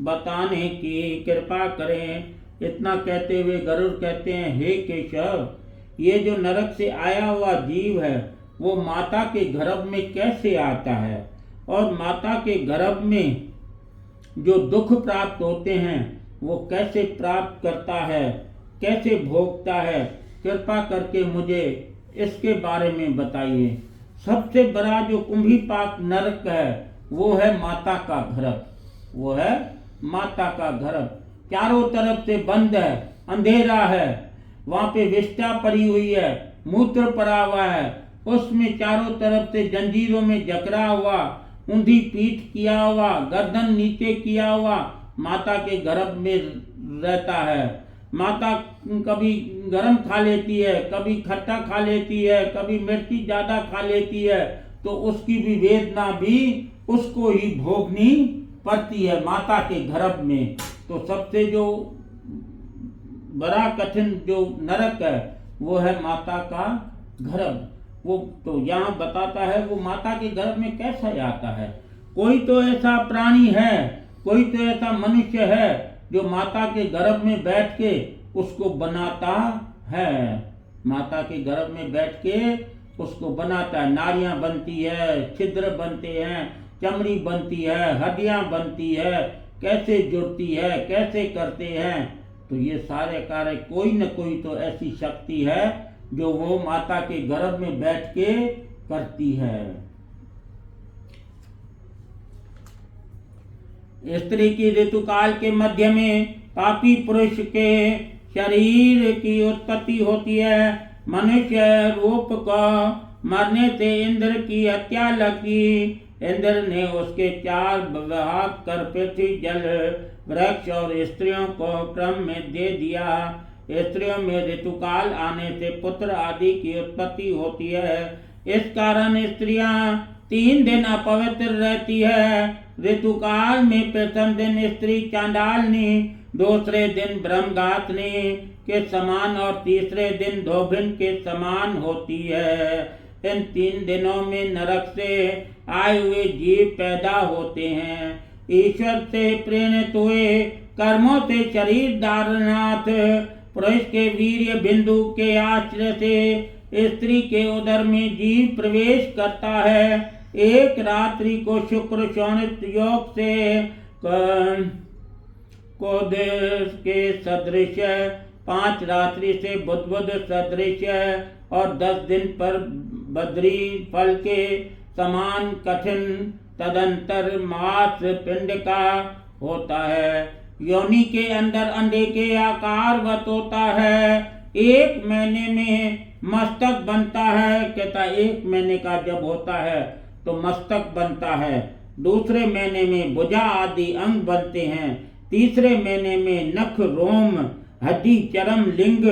बताने की कृपा करें। इतना कहते हुए गरुड़ कहते हैं, हे केशव, ये जो नरक से आया हुआ जीव है वो माता के गर्भ में कैसे आता है, और माता के गर्भ में जो दुख प्राप्त होते हैं वो कैसे प्राप्त करता है, कैसे भोगता है? कृपा करके मुझे इसके बारे में बताइए। सबसे बड़ा जो कुंभीपाक नरक है वो है माता का गर्भ, वो है माता का गर्भ। चारों तरफ से बंद है, अंधेरा है, वहां पे विष्ठा पड़ी हुई है, मूत्र पड़ा हुआ है, उसमें चारों तरफ से जंजीरों में जकड़ा हुआ, ऊंधी पीठ किया हुआ, गर्दन नीचे किया हुआ माता के गर्भ में रहता है। माता कभी गरम खा लेती है, कभी खट्टा खा लेती है, कभी मिर्ची ज़्यादा खा लेती है, तो उसकी भी वेदना भी उसको ही भोगनी पड़ती है माता के गर्भ में। तो सबसे जो बड़ा कठिन जो नरक है वो है माता का गर्भ। वो तो यहाँ बताता है वो माता के गर्भ में कैसा आता है। कोई तो ऐसा प्राणी है, कोई तो ऐसा मनुष्य है जो माता के गर्भ में बैठ के उसको बनाता है, माता के गर्भ में बैठ के उसको बनाता है। नाड़ियां बनती है, छिद्र बनते हैं, चमड़ी बनती है, हड्डियां बनती है, कैसे जुड़ती है, कैसे करते हैं। तो ये सारे कार्य कोई न कोई तो ऐसी शक्ति है जो वो माता के गर्भ में बैठ के करती है। स्त्री की ऋतुकाल के मध्य में पापी पुरुष के शरीर की उत्पत्ति होती है। मनुष्य रूप का मरने से इंद्र की हत्या लगी। इंद्र ने उसके 4 विभाग कर पृथ्वी, जल, वृक्ष और स्त्रियों को क्रम में दे दिया। स्त्रियों में ऋतुकाल आने से पुत्र आदि की उत्पत्ति होती है। इस कारण स्त्रियां 3 दिन अपवित्र रहती है। ऋतुकाल में प्रथम दिन स्त्री चांडालनी, दूसरे दिन ब्रह्मघातनी के समान और तीसरे दिन धोबिन के समान होती है। इन 3 दिनों में नरक से आए हुए जीव पैदा होते हैं। ईश्वर से प्रेरित हुए कर्मों से शरीर धारणार्थ पुरुष के वीर्य बिंदु के आश्रय से स्त्री के उदर में जीव प्रवेश करता है। एक रात्रि को शुक्र शोणित योग से कोदेश के सदृश, 5 रात्रि से बुध सदृश और 10 दिन पर बद्री फल के समान कठिन तदंतर मास पिंड का होता है। योनि के अंदर अंडे के आकारवत होता है। 1 महीने में मस्तक बनता है। कहता 1 महीने का जब होता है तो मस्तक बनता है। दूसरे महीने में भुजा आदि अंग बनते हैं। तीसरे महीने में नख, रोम, हड्डी, चरम, लिंग,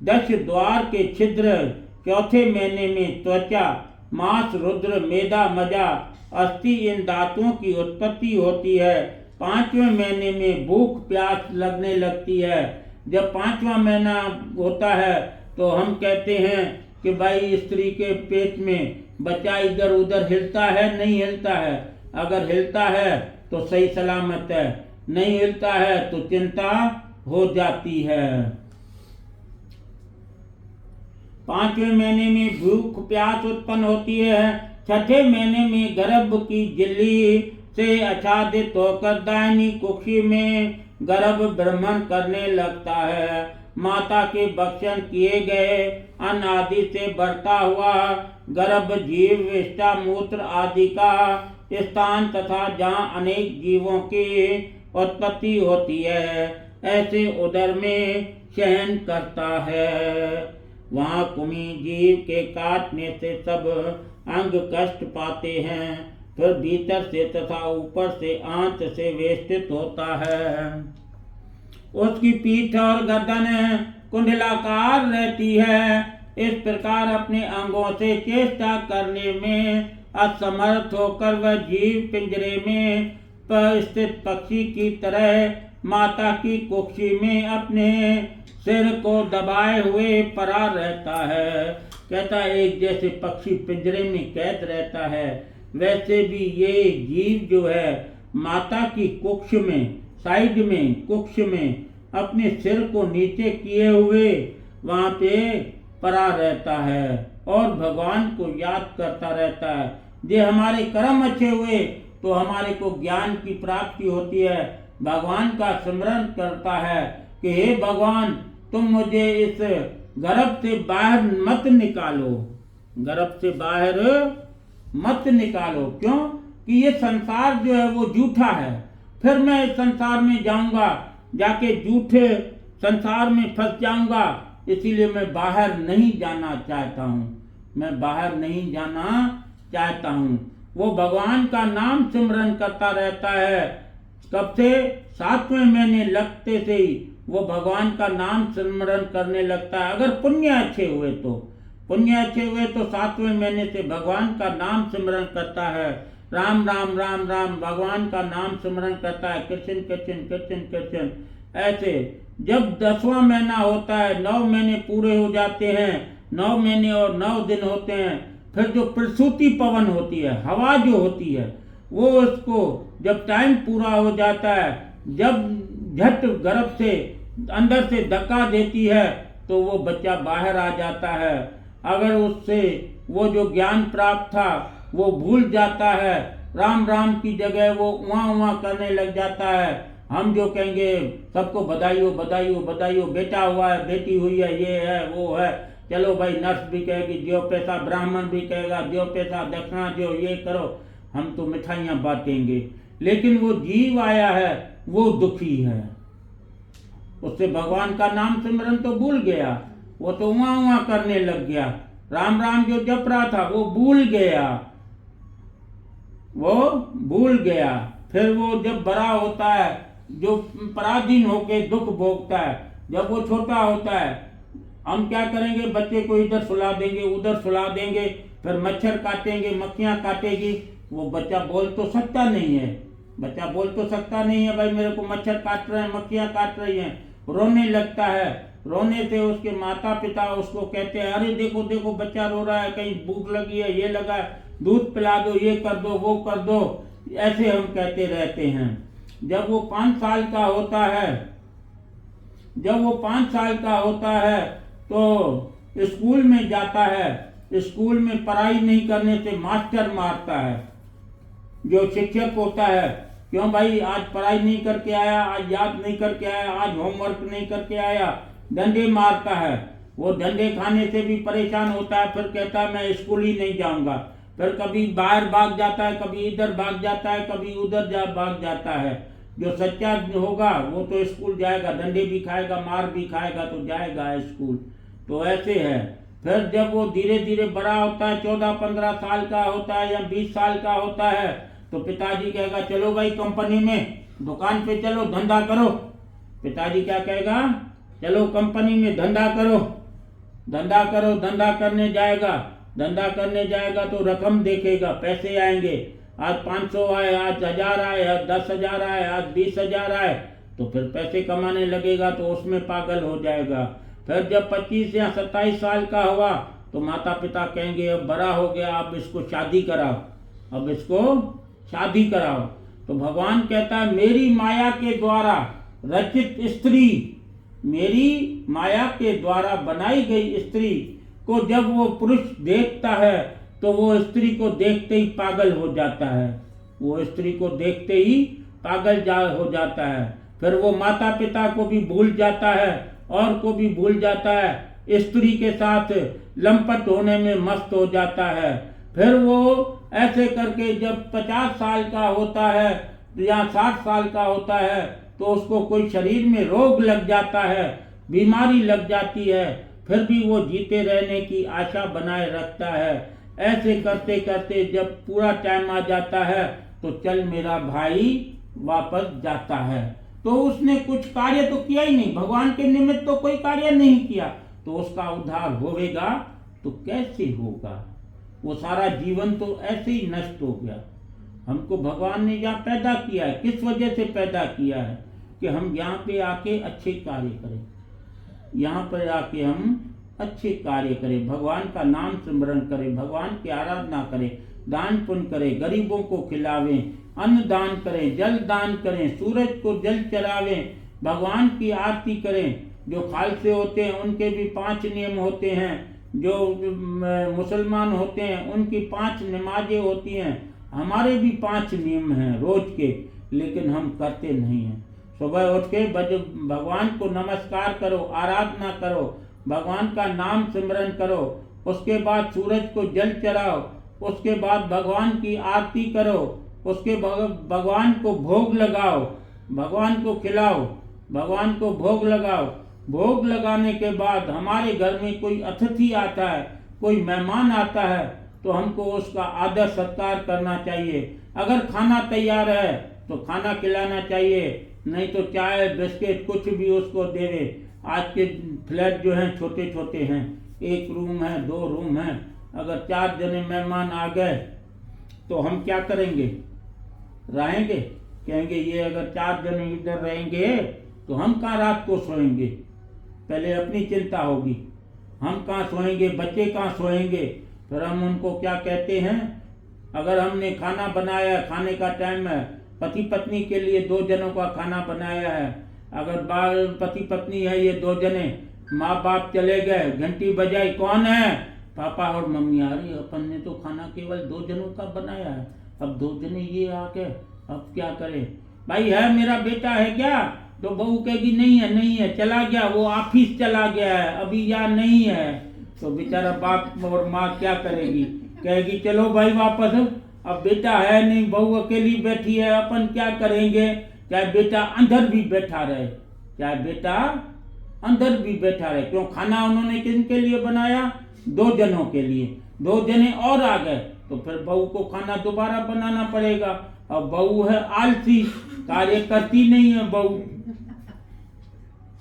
10 द्वार के छिद्र। चौथे महीने में त्वचा, मांस, रुद्र, मेदा, मजा, अस्थि, इन धातुओं की उत्पत्ति होती है। 5वें महीने में भूख प्यास लगने लगती है। जब 5वां महीना होता है तो हम कहते हैं कि भाई स्त्री के पेट में बच्चा इधर उधर हिलता है, नहीं हिलता है। अगर हिलता है तो सही सलामत है, नहीं हिलता है तो चिंता हो जाती है। 5वें महीने में भूख प्यास उत्पन्न होती है। 6ठे महीने में गर्भ की झिल्ली से आच्छादित होकर दाहिनी कुक्षी में गर्भ भ्रमण करने लगता है। माता के भक्षण किए गए अन्न आदि से बढ़ता हुआ गर्भ जीव, विष्ठा, मूत्र आदि का स्थान तथा जहाँ अनेक जीवों की उत्पत्ति होती है, ऐसे उदर में शयन करता है। वहाँ कुमी जीव के काटने से सब अंग कष्ट पाते हैं। फिर भीतर से तथा ऊपर से आंत से वेष्टित होता है। उसकी पीठ और गर्दन कुंडलाकार रहती है। इस प्रकार अपने अंगों से चेष्टा करने में असमर्थ होकर वह जीव पिंजरे में स्थित पक्षी की तरह माता की कुक्षी में अपने सिर को दबाए हुए पड़ा रहता है। कहता है एक जैसे पक्षी पिंजरे में कैद रहता है, वैसे भी ये जीव जो है माता की कुक्ष में, साइड में कुक्ष में अपने सिर को नीचे किए हुए वहाँ पे पड़ा रहता है और भगवान को याद करता रहता है। जे हमारे कर्म अच्छे हुए तो हमारे को ज्ञान की प्राप्ति होती है। भगवान का स्मरण करता है कि हे भगवान, तुम मुझे इस गर्भ से बाहर मत निकालो, गर्भ से बाहर मत निकालो। क्यों कि ये संसार जो है वो झूठा है। फिर मैं इस संसार में जाऊंगा, जाके झूठे संसार में फंस जाऊंगा, इसीलिए मैं बाहर नहीं जाना चाहता हूँ, मैं बाहर नहीं जाना चाहता हूँ। वो भगवान का नाम सिमरन करता रहता है। कब से? 7वें महीने लगते से ही वो भगवान का नाम स्मरण करने लगता है। अगर पुण्य अच्छे हुए तो 7वें महीने से भगवान का नाम स्मरण करता है। राम राम राम राम भगवान का नाम स्मरण करता है। कृष्ण कृष्ण कृष्ण कृष्ण। ऐसे जब 10वां महीना होता है, 9 महीने पूरे हो जाते हैं, 9 महीने और 9 दिन होते हैं, फिर जो प्रसूति पवन होती है, हवा जो होती है, वो उसको जब टाइम पूरा हो जाता है, जब झट गर्भ से अंदर से धक्का देती है तो वो बच्चा बाहर आ जाता है। अगर उससे वो जो ज्ञान प्राप्त था वो भूल जाता है, राम राम की जगह वो उहाँ करने लग जाता है। हम जो कहेंगे सबको बधाइयो बधाइयो बधाइयो, बेटा हुआ है, बेटी हुई है, ये है वो है, चलो भाई नर्स भी कहेगी जो पैसा, ब्राह्मण भी कहेगा जो पैसा, दक्षिणा जो, ये करो, हम तो मिठाइयाँ बांटेंगे। लेकिन वो जीव आया है वो दुखी है, उससे भगवान का नाम सिमरन तो भूल गया, वो तो उहाँ करने लग गया। राम राम जो जप रहा था वो भूल गया। फिर वो जब बड़ा होता है, जो पराधीन होके दुख भोगता है, जब वो छोटा होता है, हम क्या करेंगे, बच्चे को इधर सुला देंगे उधर सुला देंगे, फिर मच्छर काटेंगे, मक्खियां काटेगी। वो बच्चा बोल तो सकता नहीं है, भाई मेरे को मच्छर काट रहे हैं, मक्खियां काट रही हैं, रोने लगता है। रोने से उसके माता पिता उसको कहते हैं, अरे देखो देखो बच्चा रो रहा है, कहीं भूख लगी है, ये लगा है, दूध पिला दो, ये कर दो वो कर दो, ऐसे हम कहते रहते हैं। जब वो 5 साल का होता है तो स्कूल में जाता है। स्कूल में पढ़ाई नहीं करने से मास्टर मारता है, जो शिक्षक होता है, क्यों भाई आज पढ़ाई नहीं करके आया, आज याद नहीं करके आया, आज होमवर्क नहीं करके आया, डंडे मारता है। वो डंडे खाने से भी परेशान होता है, फिर कहता है मैं स्कूल ही नहीं जाऊंगा। फिर कभी बाहर भाग जाता है, कभी इधर भाग जाता है, कभी उधर भाग जाता है। जो सच्चा होगा वो तो स्कूल जाएगा, डंडे भी खाएगा, मार भी खाएगा तो जाएगा स्कूल। तो ऐसे है। फिर जब वो धीरे धीरे बड़ा होता है, 14-15 साल का होता है या 20 साल का होता है, तो पिताजी कहेगा चलो भाई कंपनी में, दुकान पे चलो, धंधा करो। पिताजी क्या कहेगा, चलो कंपनी में धंधा करो। धंधा करने जाएगा तो रकम देखेगा, पैसे आएंगे, आज 500 आए, आज 1000 आए, आज 10,000 आए, आज 20,000 आए, तो फिर पैसे कमाने लगेगा, तो उसमें पागल हो जाएगा। फिर जब 25 या 27 साल का हुआ तो माता पिता कहेंगे अब बड़ा हो गया, अब इसको शादी कराओ। तो भगवान कहता है मेरी माया के द्वारा रचित स्त्री, मेरी माया के द्वारा बनाई गई स्त्री को जब वो पुरुष देखता है तो वो स्त्री को देखते ही पागल हो जाता है। फिर वो माता पिता को भी भूल जाता है और को भी भूल जाता है, स्त्री के साथ लंपट होने में मस्त हो जाता है। फिर वो ऐसे करके जब 50 साल का होता है या 60 साल का होता है तो उसको कोई शरीर में रोग लग जाता है, बीमारी लग जाती है, फिर भी वो जीते रहने की आशा बनाए रखता है। ऐसे करते करते जब पूरा टाइम आ जाता है तो चल मेरा भाई वापस जाता है। तो उसने कुछ कार्य तो किया ही नहीं, भगवान के निमित्त तो कोई कार्य नहीं किया, तो उसका उद्धार होगा तो कैसे होगा? वो सारा जीवन तो ऐसे ही नष्ट हो गया। हमको भगवान ने यहाँ पैदा किया है, किस वजह से पैदा किया है? कि हम यहाँ पे आके अच्छे कार्य करें, यहाँ पर आके हम अच्छे कार्य करें, भगवान का नाम स्मरण करें, भगवान की आराधना करें, दान पुण्य करें, गरीबों को खिलावें, अन्न दान करें, जल दान करें, सूरज को जल चढ़ावें, भगवान की आरती करें। जो खालसे होते हैं उनके भी 5 नियम होते हैं, जो मुसलमान होते हैं उनकी 5 नमाजें होती हैं, हमारे भी 5 नियम हैं रोज के, लेकिन हम करते नहीं हैं। सुबह उठ के भगवान को नमस्कार करो, आराधना करो, भगवान का नाम सिमरन करो, उसके बाद सूरज को जल चढ़ाओ, उसके बाद भगवान की आरती करो, उसके भगवान को भोग लगाओ, भगवान को खिलाओ, भगवान को भोग लगाओ। भोग लगाने के बाद हमारे घर में कोई अतिथि आता है, कोई मेहमान आता है, तो हमको उसका आदर सत्कार करना चाहिए। अगर खाना तैयार है तो खाना खिलाना चाहिए, नहीं तो चाय बिस्किट कुछ भी उसको दे दे। आज के फ्लैट जो हैं छोटे छोटे हैं, 1 रूम है 2 रूम है, अगर 4 जने मेहमान आ गए तो हम क्या करेंगे? रहेंगे? कहेंगे ये अगर 4 जने इधर रहेंगे तो हम कहाँ रात को सोएंगे? पहले अपनी चिंता होगी, हम कहाँ सोएंगे, बच्चे कहाँ सोएंगे। फिर हम उनको क्या कहते हैं, अगर हमने खाना बनाया, खाने का टाइम है, पति पत्नी के लिए 2 जनों का खाना बनाया है, अगर बाल पति पत्नी है ये 2 जने, माँ बाप चले गए, घंटी बजाई, कौन है? पापा और मम्मी। अरे अपन ने तो खाना केवल 2 जनों का बनाया है, अब 2 जने ये आ गए, अब क्या करें? भाई है मेरा बेटा है क्या? तो बहू कहेगी नहीं है, नहीं है, चला गया, वो ऑफिस चला गया है, अभी यहाँ नहीं है। तो बेचारा बाप और माँ क्या करेगी? कहेगी चलो भाई वापस, अब बेटा है नहीं, बहू अकेली बैठी है, अपन क्या करेंगे? चाहे बेटा अंदर भी बैठा रहे, चाहे बेटा अंदर भी बैठा रहे। क्यों? खाना उन्होंने किनके लिए बनाया? 2 जनों के लिए। 2 जने और आ गए तो फिर बहू को खाना दोबारा बनाना पड़ेगा। अब बहू है आलसी, कार्य करती नहीं है बहू।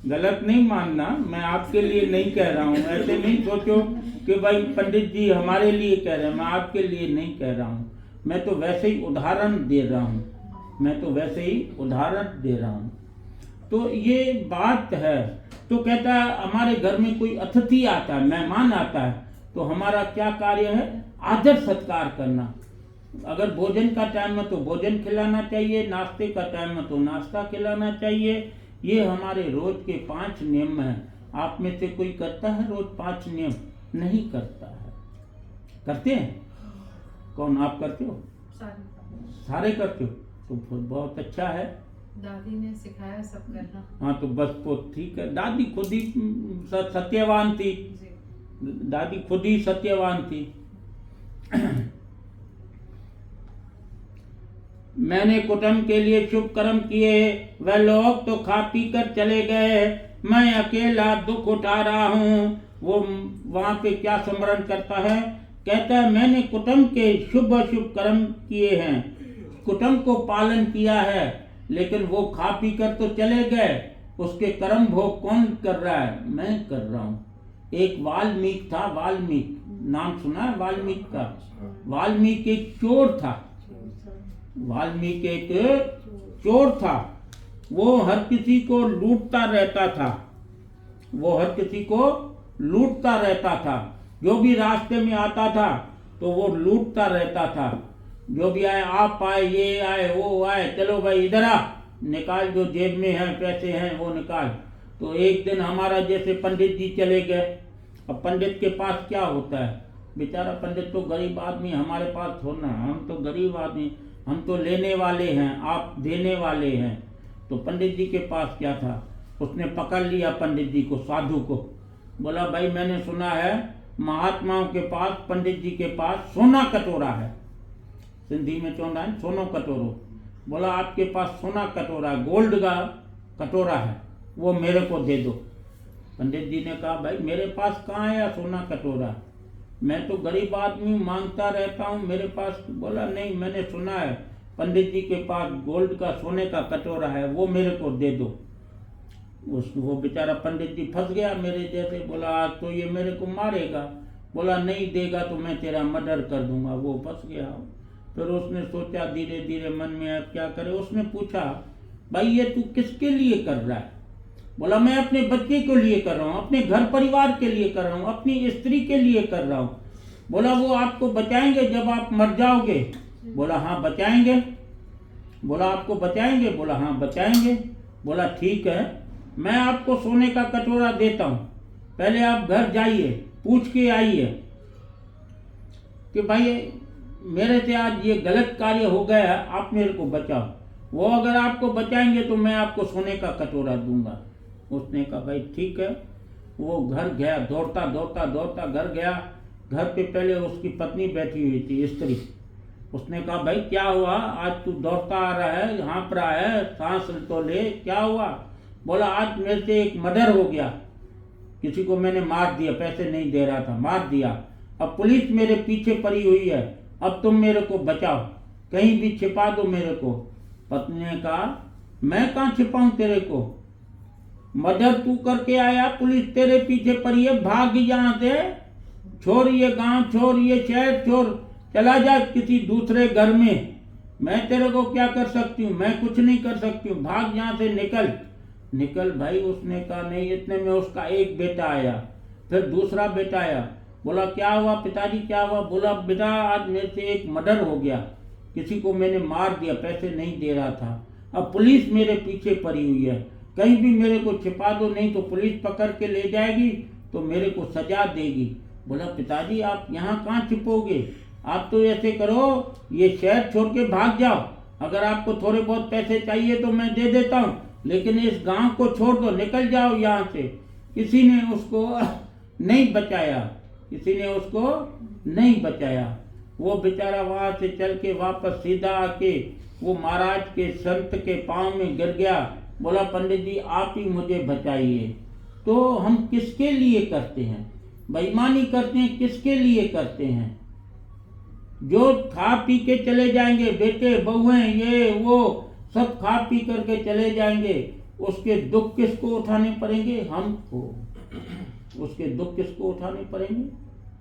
गलत नहीं मानना, मैं आपके लिए नहीं कह रहा हूँ, ऐसे नहीं सोचो कि भाई पंडित जी हमारे लिए कह रहे हैं, मैं आपके लिए नहीं कह रहा हूँ, मैं तो वैसे ही उदाहरण दे रहा हूँ, मैं तो वैसे ही उदाहरण दे रहा हूँ। तो ये बात है। तो कहता है हमारे घर में कोई अतिथि आता है, मेहमान आता है, तो हमारा क्या कार्य है? आदर सत्कार करना। अगर भोजन का टाइम है तो भोजन खिलाना चाहिए, नाश्ते का टाइम है तो नाश्ता खिलाना चाहिए। ये हमारे रोज के 5 नियम हैं। आप में से कोई करता है रोज 5 नियम? नहीं करता है। करते हैं? कौन? आप करते हो? सारे करते हो? तो बहुत अच्छा है, दादी ने सिखाया सब करना। हाँ तो बस तो ठीक है। दादी खुद ही सत्यवान थी, दादी खुद ही सत्यवान थी। मैंने कुटुंब के लिए शुभ कर्म किए, वह लोग तो खा पी कर चले गए, मैं अकेला दुख उठा रहा हूँ। वो वहां पे क्या स्मरण करता है? कहता है मैंने कुटुंब के शुभ अशुभ कर्म किए हैं, कुटुंब को पालन किया है, लेकिन वो खा पी कर तो चले गए, उसके कर्म भोग कौन कर रहा है? मैं कर रहा हूँ। एक वाल्मीकि था, वाल्मीकि नाम सुना है वाल्मीकि का? वाल्मीकि एक चोर था, वाल्मीकि एक चोर था। वो हर किसी को लूटता रहता था, वो हर किसी को लूटता रहता था। जो भी रास्ते में आता था तो वो लूटता रहता था। जो भी आए, आप आए, ये आए, वो आए, चलो भाई इधर आ, निकाल, जो जेब में है पैसे हैं वो निकाल। तो एक दिन हमारा जैसे पंडित जी चले गए। अब पंडित के पास क्या होता है? बेचारा पंडित तो गरीब आदमी, हमारे पास थोड़ा, हम तो गरीब आदमी, हम तो लेने वाले हैं, आप देने वाले हैं। तो पंडित जी के पास क्या था? उसने पकड़ लिया पंडित जी को, साधु को, बोला भाई मैंने सुना है महात्माओं के पास, पंडित जी के पास सोना कटोरा है, सिंधी में चौंदा है सोनो कटोरो। बोला आपके पास सोना कटोरा, गोल्ड का कटोरा है, वो मेरे को दे दो। पंडित जी ने कहा भाई मेरे पास कहाँ है सोना कटोरा, मैं तो गरीब आदमी, मांगता रहता हूँ, मेरे पास। बोला नहीं, मैंने सुना है पंडित जी के पास गोल्ड का, सोने का कटोरा है, वो मेरे को दे दो। वो बेचारा पंडित जी फंस गया मेरे जैसे। बोला आज तो ये मेरे को मारेगा, बोला नहीं देगा तो मैं तेरा मर्डर कर दूंगा। वो फंस गया। फिर उसने सोचा धीरे धीरे मन में, अब क्या करे। उसने पूछा भाई ये तू किसके लिए कर रहा है? बोला मैं अपने बच्चे के लिए कर रहा हूँ, अपने घर परिवार के लिए कर रहा हूँ, अपनी स्त्री के लिए कर रहा हूँ। बोला वो आपको बचाएंगे जब आप मर जाओगे? बोला हाँ बचाएंगे। बोला आपको बचाएंगे? बोला हाँ बचाएंगे। बोला ठीक है, मैं आपको सोने का कटोरा देता हूँ, पहले आप घर जाइए, पूछ के आइए कि भाई मेरे से आज ये गलत कार्य हो गया है, आप मेरे को बचाओ। वो अगर आपको बचाएंगे तो मैं आपको सोने का कटोरा दूंगा। उसने कहा भाई ठीक है। वो घर गया, दौड़ता दौड़ता दौड़ता घर गया। घर पे पहले उसकी पत्नी बैठी हुई थी, स्त्री। उसने कहा भाई क्या हुआ, आज तू दौड़ता आ रहा है, हाँफ रहा है, सांस तो ले, क्या हुआ? बोला आज मेरे से एक मर्डर हो गया, किसी को मैंने मार दिया, पैसे नहीं दे रहा था, मार दिया। अब पुलिस मेरे पीछे पड़ी हुई है, अब तुम मेरे को बचाओ, कहीं भी छिपा दो मेरे को। पत्नी ने कहा मैं कहाँ छिपाऊं तेरे को? मर्डर तू करके आया, पुलिस तेरे पीछे पड़ी है, भाग यहाँ से, छोड़ ये गांव, छोड़ ये शहर, छोड़, चला जा किसी दूसरे घर में। मैं तेरे को क्या कर सकती हूँ? मैं कुछ नहीं कर सकती हूँ, भाग यहाँ से, निकल निकल। भाई उसने कहा नहीं। इतने में उसका एक बेटा आया, फिर दूसरा बेटा आया। बोला क्या हुआ पिताजी, क्या हुआ? बोला बेटा आज मेरे से एक मर्डर हो गया, किसी को मैंने मार दिया, पैसे नहीं दे रहा था। अब पुलिस मेरे पीछे पड़ी हुई है, कहीं भी मेरे को छिपा दो, नहीं तो पुलिस पकड़ के ले जाएगी तो मेरे को सजा देगी। बोला पिताजी आप यहाँ कहाँ छिपोगे? आप तो ऐसे करो, ये शहर छोड़ के भाग जाओ। अगर आपको थोड़े बहुत पैसे चाहिए तो मैं दे देता हूँ, लेकिन इस गांव को छोड़ दो, निकल जाओ यहाँ से। किसी ने उसको नहीं बचाया, किसी ने उसको नहीं बचाया। वो बेचारा वहां से चल के वापस सीधा आके वो महाराज के संत के पांव में गिर गया। बोला पंडित जी आप ही मुझे बचाइए। तो हम किसके लिए करते हैं? बेईमानी करते हैं, किसके लिए करते हैं? जो खा पी के चले जाएंगे, बेटे बहुएं ये वो सब खा पी करके चले जाएंगे, उसके दुख किसको उठाने पड़ेंगे? हमको। उसके दुख किसको उठाने पड़ेंगे?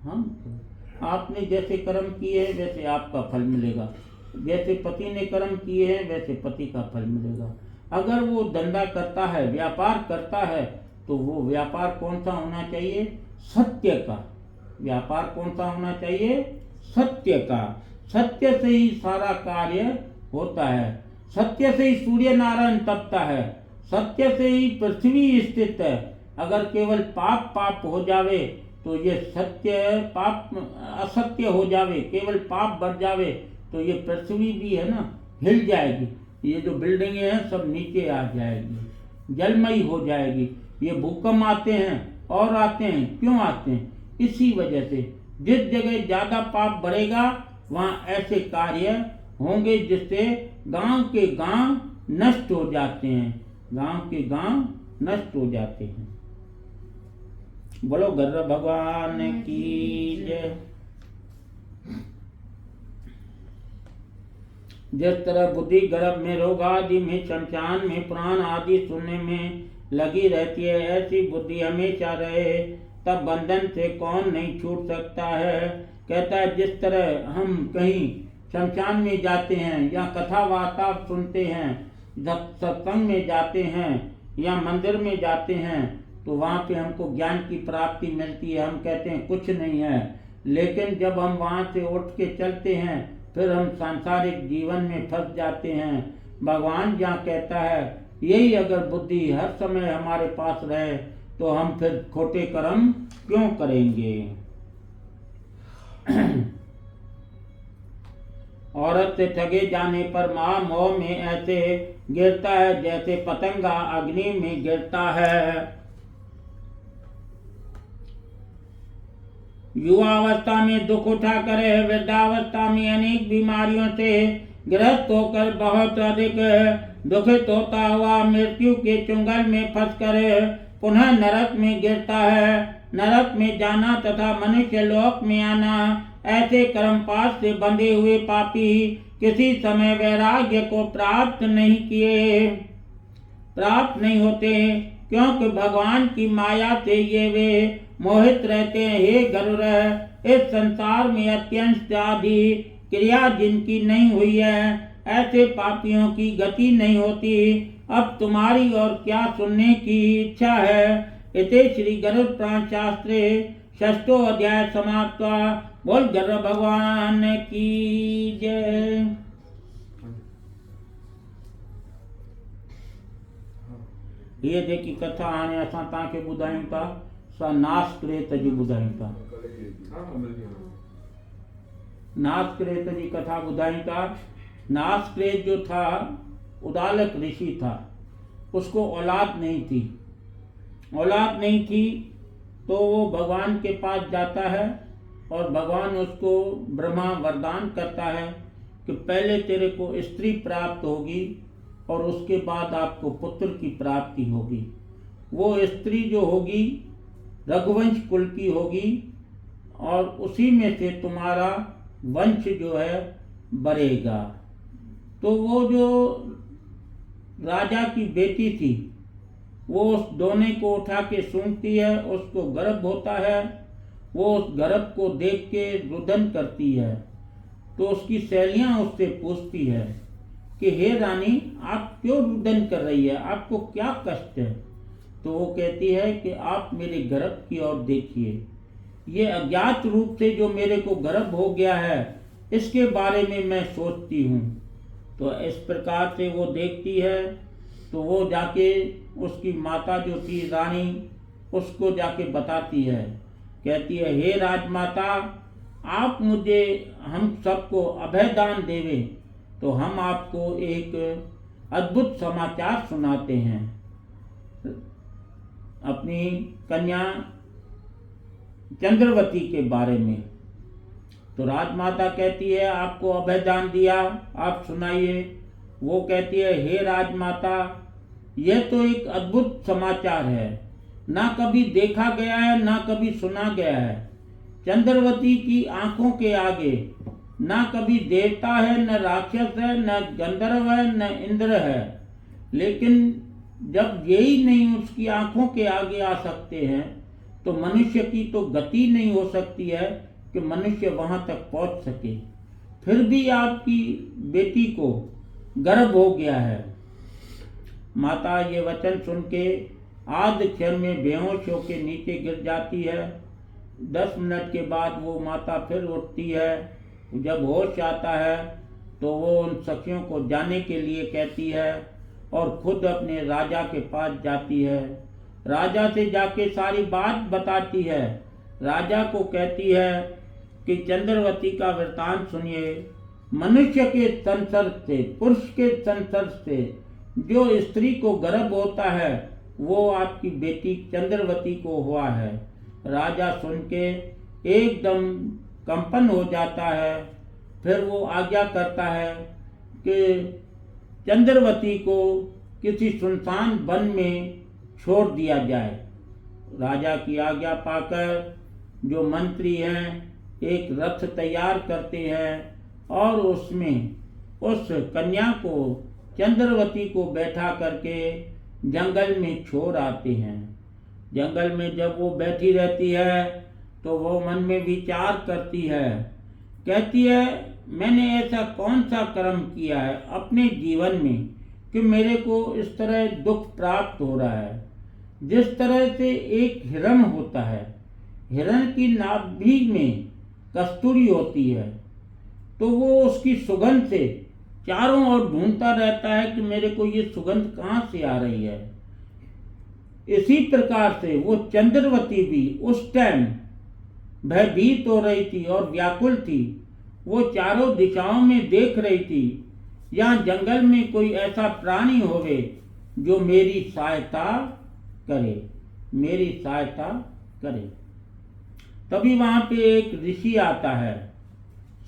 हमको। आपने जैसे कर्म किए हैं वैसे आपका फल मिलेगा, जैसे पति ने कर्म किए हैं वैसे पति का फल मिलेगा। अगर वो धंधा करता है, व्यापार करता है, तो वो व्यापार कौन सा होना चाहिए? सत्य का। व्यापार कौन सा होना चाहिए? सत्य का। सत्य से ही सारा कार्य होता है, सत्य से ही सूर्य नारायण तपता है, सत्य से ही पृथ्वी स्थित है। अगर केवल पाप पाप हो जावे तो ये सत्य पाप असत्य हो जावे, केवल पाप बढ़ जावे तो ये पृथ्वी भी है ना हिल जाएगी, ये जो बिल्डिंगें हैं सब नीचे आ जाएगी, जलमयी हो जाएगी। ये भूकंप आते हैं और आते हैं, क्यों आते हैं? इसी वजह से। जिस जगह ज्यादा पाप बढ़ेगा वहां ऐसे कार्य होंगे जिससे गांव के गांव नष्ट हो जाते हैं, गांव के गांव नष्ट हो जाते हैं। बोलो गर्भ भगवान की जय। जिस तरह बुद्धि गर्भ में रोग आदि में, शमशान में पुराण आदि सुनने में लगी रहती है, ऐसी बुद्धि हमेशा रहे, तब बंधन से कौन नहीं छूट सकता है। कहता है जिस तरह हम कहीं शमशान में जाते हैं या कथा वार्ता सुनते हैं, सत्संग में जाते हैं या मंदिर में जाते हैं, तो वहाँ पे हमको ज्ञान की प्राप्ति मिलती है, हम कहते हैं कुछ नहीं है। लेकिन जब हम वहाँ से उठ के चलते हैं फिर हम सांसारिक जीवन में फंस जाते हैं। भगवान जहाँ कहता है यही अगर बुद्धि हर समय हमारे पास रहे तो हम फिर खोटे कर्म क्यों करेंगे। औरत से ठगे जाने पर माँ मोह में ऐसे गिरता है जैसे पतंगा अग्नि में गिरता है। युवावस्था में दुख उठा करे, वृद्धावस्था में अनेक बीमारियों से ग्रस्त होकर बहुत अधिक दुखित होता हुआ मृत्यु के चुंगल में फंस कर पुनः नरक में गिरता है। नरक में जाना तथा मनुष्य लोक में आना, ऐसे कर्मपाश से बंधे हुए पापी किसी समय वैराग्य को प्राप्त नहीं होते, क्योंकि भगवान की माया से ये वे मोहित रहते हैं। हे गरुड़, इस संसार में अत्यंत आदि क्रिया जिनकी नहीं हुई है, ऐसे पापियों की गति नहीं होती। अब तुम्हारी और क्या सुनने की इच्छा है। इति श्री गरुड़ पुराण शास्त्रे 6ठो अध्याय समाप्त। बोल गरुड़ भगवान की जय। ये देखी कथा हाणे असां तव्हांखे ॿुधायूं था, सा नासक्रेत जी ॿुधायूं था। नासक्रेत जी कथा ॿुधायूं था। नासक्रेत जो था उदालक ऋषि था, उसको औलाद नहीं थी। औलाद नहीं थी तो वो भगवान के पास जाता है और भगवान उसको ब्रह्मा वरदान करता है कि पहले तेरे को स्त्री प्राप्त होगी और उसके बाद आपको पुत्र की प्राप्ति होगी। वो स्त्री जो होगी रघुवंश कुल की होगी और उसी में से तुम्हारा वंश जो है बढ़ेगा। तो वो जो राजा की बेटी थी, वो उस दोने को उठा के सूंघती है, उसको गर्भ होता है। वो उस गर्भ को देख के रुदन करती है। तो उसकी सहेलियां उससे पूछती है कि हे रानी, आप क्यों रुदन कर रही है, आपको क्या कष्ट है? तो वो कहती है कि आप मेरे गर्भ की ओर देखिए, ये अज्ञात रूप से जो मेरे को गर्भ हो गया है, इसके बारे में मैं सोचती हूँ। तो इस प्रकार से वो देखती है। तो वो जाके उसकी माता जो थी रानी, उसको जाके बताती है, कहती है हे राजमाता, आप मुझे हम सबको अभयदान देवे तो हम आपको एक अद्भुत समाचार सुनाते हैं अपनी कन्या चंद्रवती के बारे में। तो राजमाता कहती है आपको अभयदान दिया, आप सुनाइए। वो कहती है हे राजमाता, यह तो एक अद्भुत समाचार है, ना कभी देखा गया है ना कभी सुना गया है। चंद्रवती की आंखों के आगे ना कभी देवता है, न राक्षस है, न गंधर्व है, न इंद्र है। लेकिन जब यही नहीं उसकी आंखों के आगे आ सकते हैं, तो मनुष्य की तो गति नहीं हो सकती है कि मनुष्य वहां तक पहुंच सके। फिर भी आपकी बेटी को गर्भ हो गया है। माता ये वचन सुन के आध क्षण में बेहोश होकर नीचे गिर जाती है। 10 मिनट के बाद वो माता फिर उठती है। जब होश आता है तो वो उन सखियों को जाने के लिए कहती है और खुद अपने राजा के पास जाती है। राजा से जाके सारी बात बताती है। राजा को कहती है कि चंद्रवती का वृतांत सुनिए। मनुष्य के संसर्ग से, पुरुष के संसर्ग से जो स्त्री को गर्भ होता है, वो आपकी बेटी चंद्रवती को हुआ है। राजा सुन के एकदम कंपन हो जाता है। फिर वो आज्ञा करता है कि चंद्रवती को किसी सुनसान वन में छोड़ दिया जाए। राजा की आज्ञा पाकर जो मंत्री हैं एक रथ तैयार करते हैं और उसमें उस कन्या को, चंद्रवती को बैठा करके जंगल में छोड़ आते हैं। जंगल में जब वो बैठी रहती है तो वो मन में विचार करती है, कहती है मैंने ऐसा कौन सा कर्म किया है अपने जीवन में कि मेरे को इस तरह दुख प्राप्त हो रहा है। जिस तरह से एक हिरण होता है, हिरण की नाभि में कस्तूरी होती है, तो वो उसकी सुगंध से चारों ओर ढूंढता रहता है कि मेरे को ये सुगंध कहाँ से आ रही है। इसी प्रकार से वो चंद्रवती भी उस टाइम भयभीत हो रही थी और व्याकुल थी। वो चारों दिशाओं में देख रही थी, यहाँ जंगल में कोई ऐसा प्राणी होवे जो मेरी सहायता करे, मेरी सहायता करे। तभी वहां पे एक ऋषि आता है,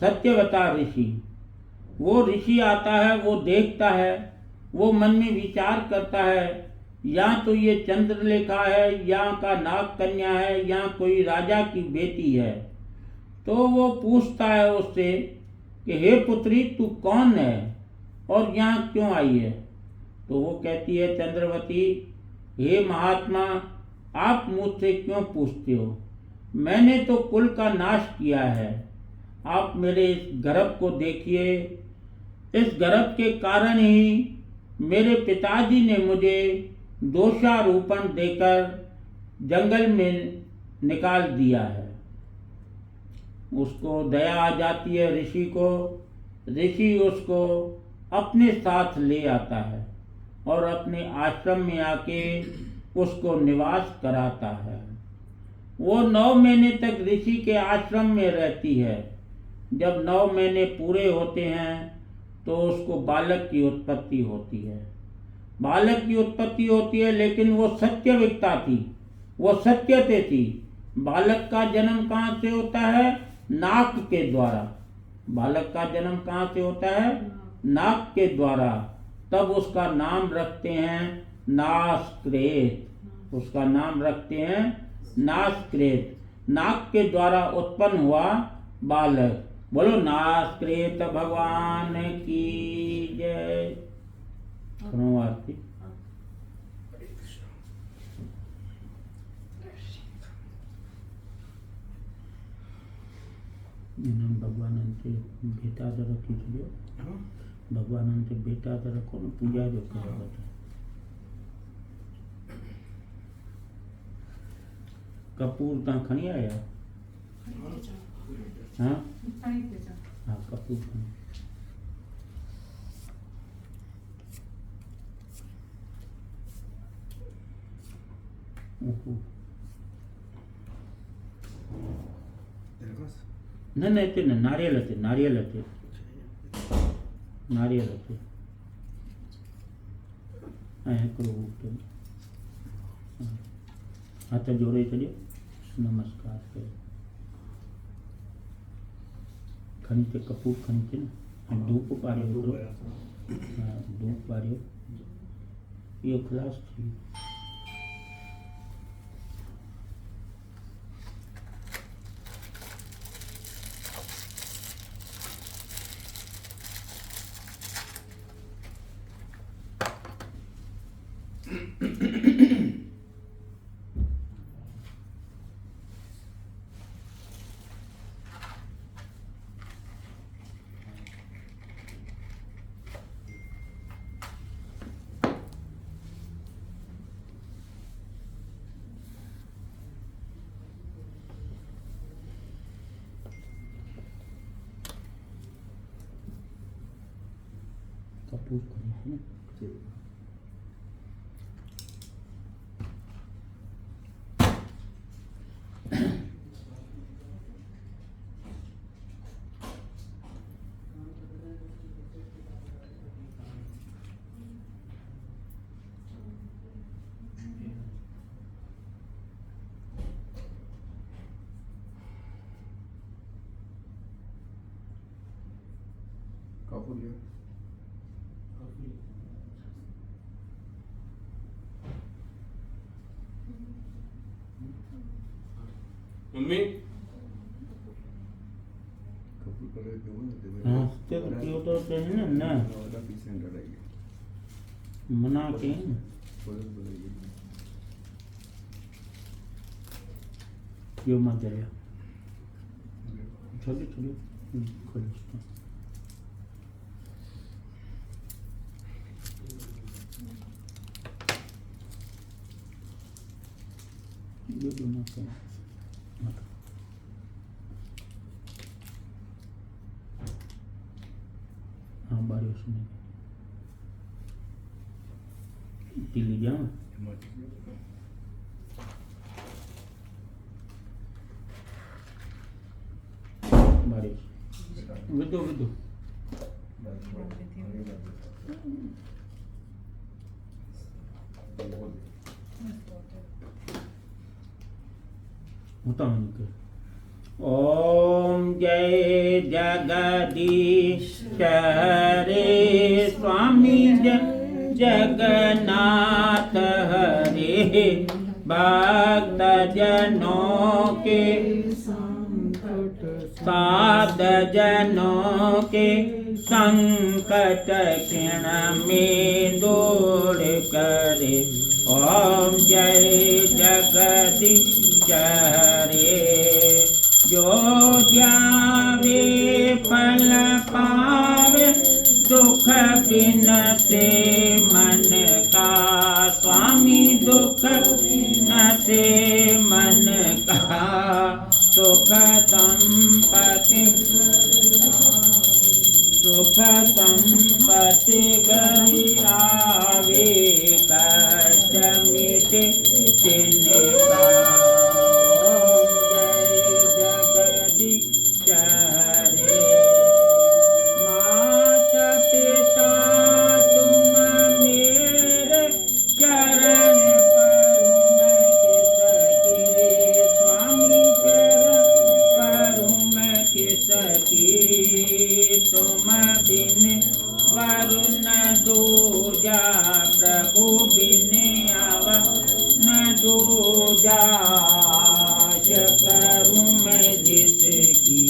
सत्यवता ऋषि। वो ऋषि आता है, वो देखता है, वो मन में विचार करता है, या तो ये चंद्रलेखा है, यहाँ का नाग कन्या है, यहाँ कोई राजा की बेटी है। तो वो पूछता है उससे कि हे पुत्री, तू कौन है और यहाँ क्यों आई है? तो वो कहती है चंद्रवती, हे महात्मा, आप मुझसे क्यों पूछते हो? मैंने तो कुल का नाश किया है। आप मेरे इस गर्भ को देखिए। इस गर्भ के कारण ही मेरे पिताजी ने मुझे दोषारोपण देकर जंगल में निकाल दिया है। उसको दया आ जाती है ऋषि को। ऋषि उसको अपने साथ ले आता है और अपने आश्रम में आके उसको निवास कराता है। वो 9 महीने तक ऋषि के आश्रम में रहती है। जब 9 महीने पूरे होते हैं तो उसको बालक की उत्पत्ति होती है। बालक की उत्पत्ति होती है, लेकिन वो सत्यविकता थी, वो सत्यते थी। बालक का जन्म कहाँ से होता है? नाक के द्वारा। बालक का जन्म कहाँ से होता है? नाक के द्वारा। तब उसका नाम रखते हैं नासक्रेत। उसका नाम रखते हैं नासक्रेत। नाक के द्वारा उत्पन्न हुआ बालक। बोलो नासक्रेत भगवान की जय। करो आरती। भगवान भेटा तो रखी छो, भगवान भेटा तो रखो न, पूजा जो करो। कपूर ता खणी आया? हाँ हाँ, कपूर खणी। न न हिते न, नारियल हिते, नारियल हिते, नारियल हिते ऐं हिकिड़ो हुते। हथ जोड़े छॾियो, नमस्कार कयो। खणी ते कपूर खणी ते न, ऐं धूप ॿारियो हिकिड़ो। हाँ, धूप ॿारियो। इहो ख़लास थी वियो। कपूर खणी है ना। कपूर लिया। मम्मी कपूर करे क्यों ना दे। हाँ, तो क्यों तो है ना ना, वाला पीस एंड डालेंगे। मना के न। पुलिस बोलेगी। यो मत जरिया। छोड़ो छोड़ो, खोलो इसको। ये दोनों का मत। हाँ, बारिश में दिल्ली जाऊँ। बारिश विदो विदो होता है निकल। ओम जय जगदीश हरे स्वामी जगन्नाथ हरे, भक्त जनों के साध जनों के संकट क्षण में दूर करे। ओम जय जगदीश हरे, जो ध्यावे फल पावे, दुख बिन से मन का स्वामी, दुख बिन से मन का सुख संपत्ति, सुख संपत्ति घर आवे, कष्ट मिटे तिनका। ओम जय जगदीश हरे, माता पिता तुम मेरे चरण परूं मैं किसकी, स्वामी चरण परूं मैं किसकी, तुम बिन वरुण दूजा, प्रभु बिन आवा न दूजा, करूं मैं जिसकी।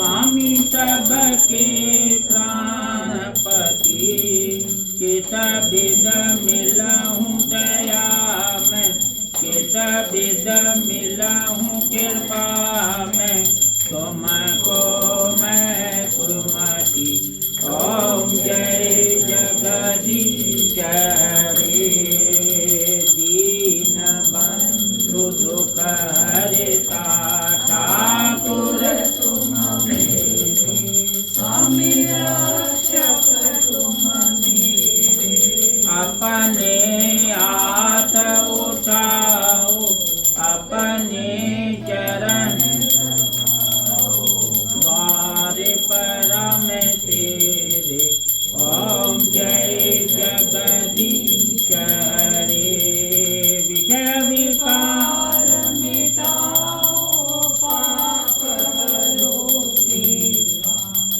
स्वामी सबके प्राणपति, किस विध मिलहूँ दया में, किस विध मिलहूँ कृपा में, तुमको मैं कुर्मति। ओम जय जगदीश हरे, दीन बंधु दुख हरता ठाकुर तुम मेरे, स्वामी रक्षक तुम मेरे। अपने हाथ उठाओ, अपने चरण द्वारे परम तेरे। ओम जय जगदीश हरे, विषय विकार मिटाओ पाप हरो देवा,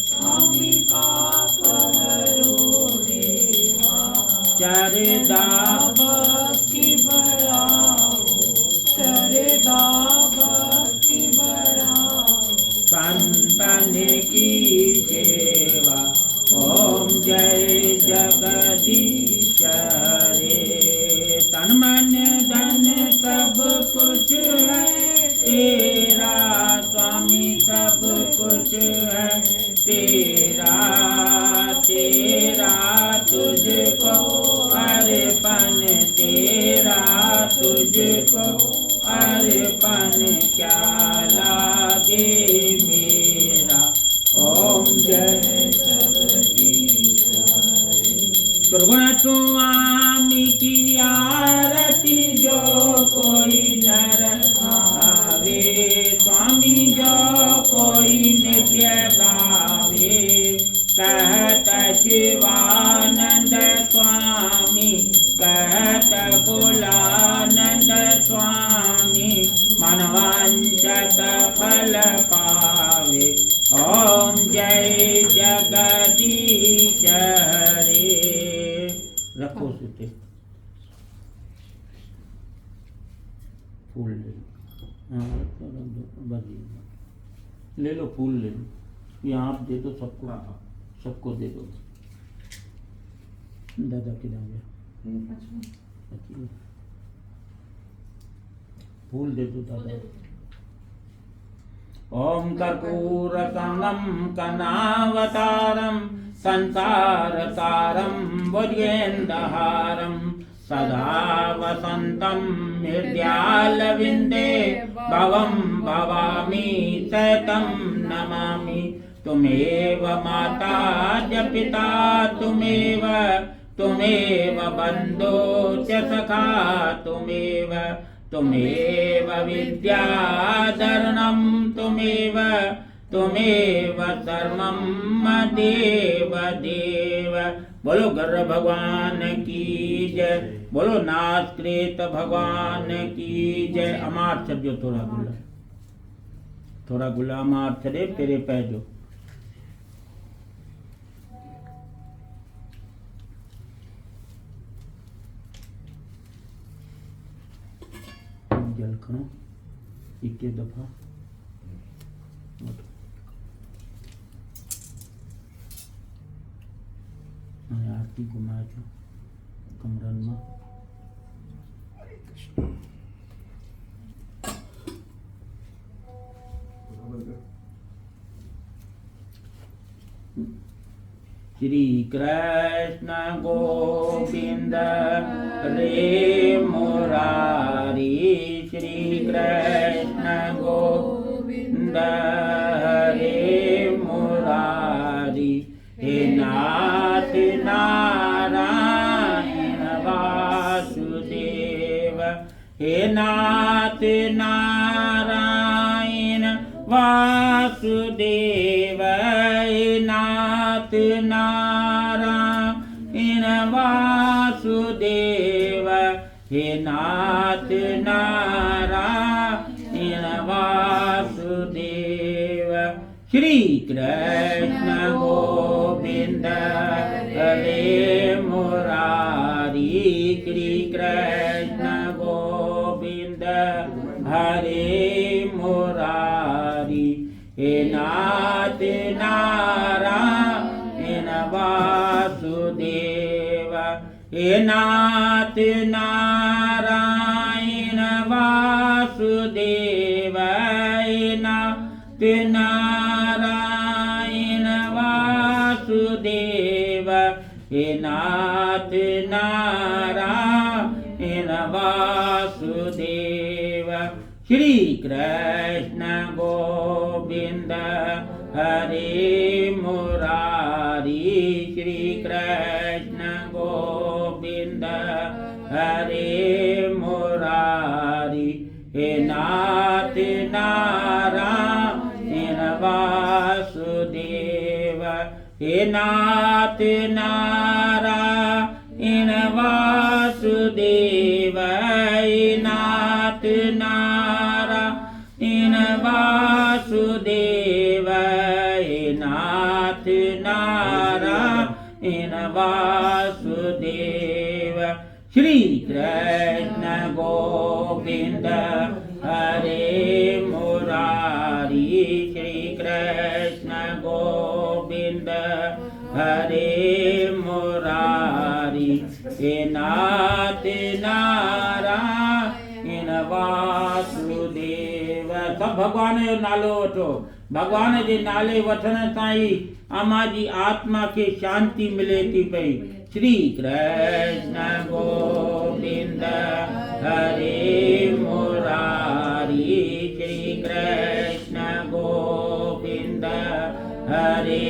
स्वामी पाप हरो देवा। चरदा भक्ति बढ़ाओ, शरदा भक्ति बढ़ाओ। संतन की सेवा। ओम जय जगदीश हरे, तन मन धन सब कुछ है तेरा, स्वामी सब कुछ है तेरा, तेरा तुझको अर्पण, तेरा तुझको अर्पण, क्या लागे मेरा। ओम जय जगदीश हरे, दुर्गुण स्वामी की आरती जो कोई नर गावे, स्वामी जो कोई नित्य गावे, कहत शिवानंद स्वामी, कहत भोलानंद स्वामी, मनवांछत फल पावे। ओम जय जगदीश हरे। रखो सुते, फूल ले लो। हाँ रखो, रख दो, बस ये ले लो, फूल ले लो। ये आप दे दो सबको, सबको दे दो। दादा के दादा फूल दे दो दादा। ओम कर्पूर संगम कनावतारम, संसारतारम भुजगेन्द्रहारम, सदा वसंतम हृदयालविंदे, भवम भवामी सतम नमामि। तुमेव माता च पिता, तुमेव तुमेव बन्धो च सखा, तुमेव तुमेव विद्याधरणं, तुमेव तुमेव धर्मं देव देव। बोलो गर्भ भगवान की जय, बोलो नाथकृत भगवान की जय। अमार जो थोड़ा गुला, थोड़ा गुला अमार चले तेरे पैजो। जल खड़ो एक दफा आरती घुमा जो कमरन में। श्री कृष्ण गोविंद रे मुरारी, श्री कृष्ण गोविंद रे मुरारी। हे नाथ नारायण वासुदेव, हे नाथ नारायण वासुदेव, हे नाथ नारायण वासुदेव, हे नाथ नारायण वासुदेव। श्री कृष्ण गोविंद हरे मुरारी, श्री कृष्ण गोविंद हरे मुरारी। हे नाथ नारायण वासुदेव, हे नाथ नारायण वासुदेव, हे नाथ नारायण वासुदेव, हे नाथ नारायण वासुदेव। श्री कृष्ण गोविंद हरे मुरारी, श्री कृष्ण गोविंद हरे मुरारी, हे नाथ नारायण वासुदेव, हे नाथ नारायण वासुदेव, हे नाथ नारायण वासुदेव, हे नाथ नारायण वासुदेव। श्री कृष्ण गोविंद हरे मुरारी, श्री कृष्ण गोविंद हरे मुरारी, हे नाथ नारायण वासुदेव। सब भगवान जो नालो वठो, भगवान जे नाले वठण सां ई अमाजी आत्मा खे शांति मिले थी पई। श्री कृष्ण गोविंद हरे मुरारी, श्री कृष्ण गोविंद हरे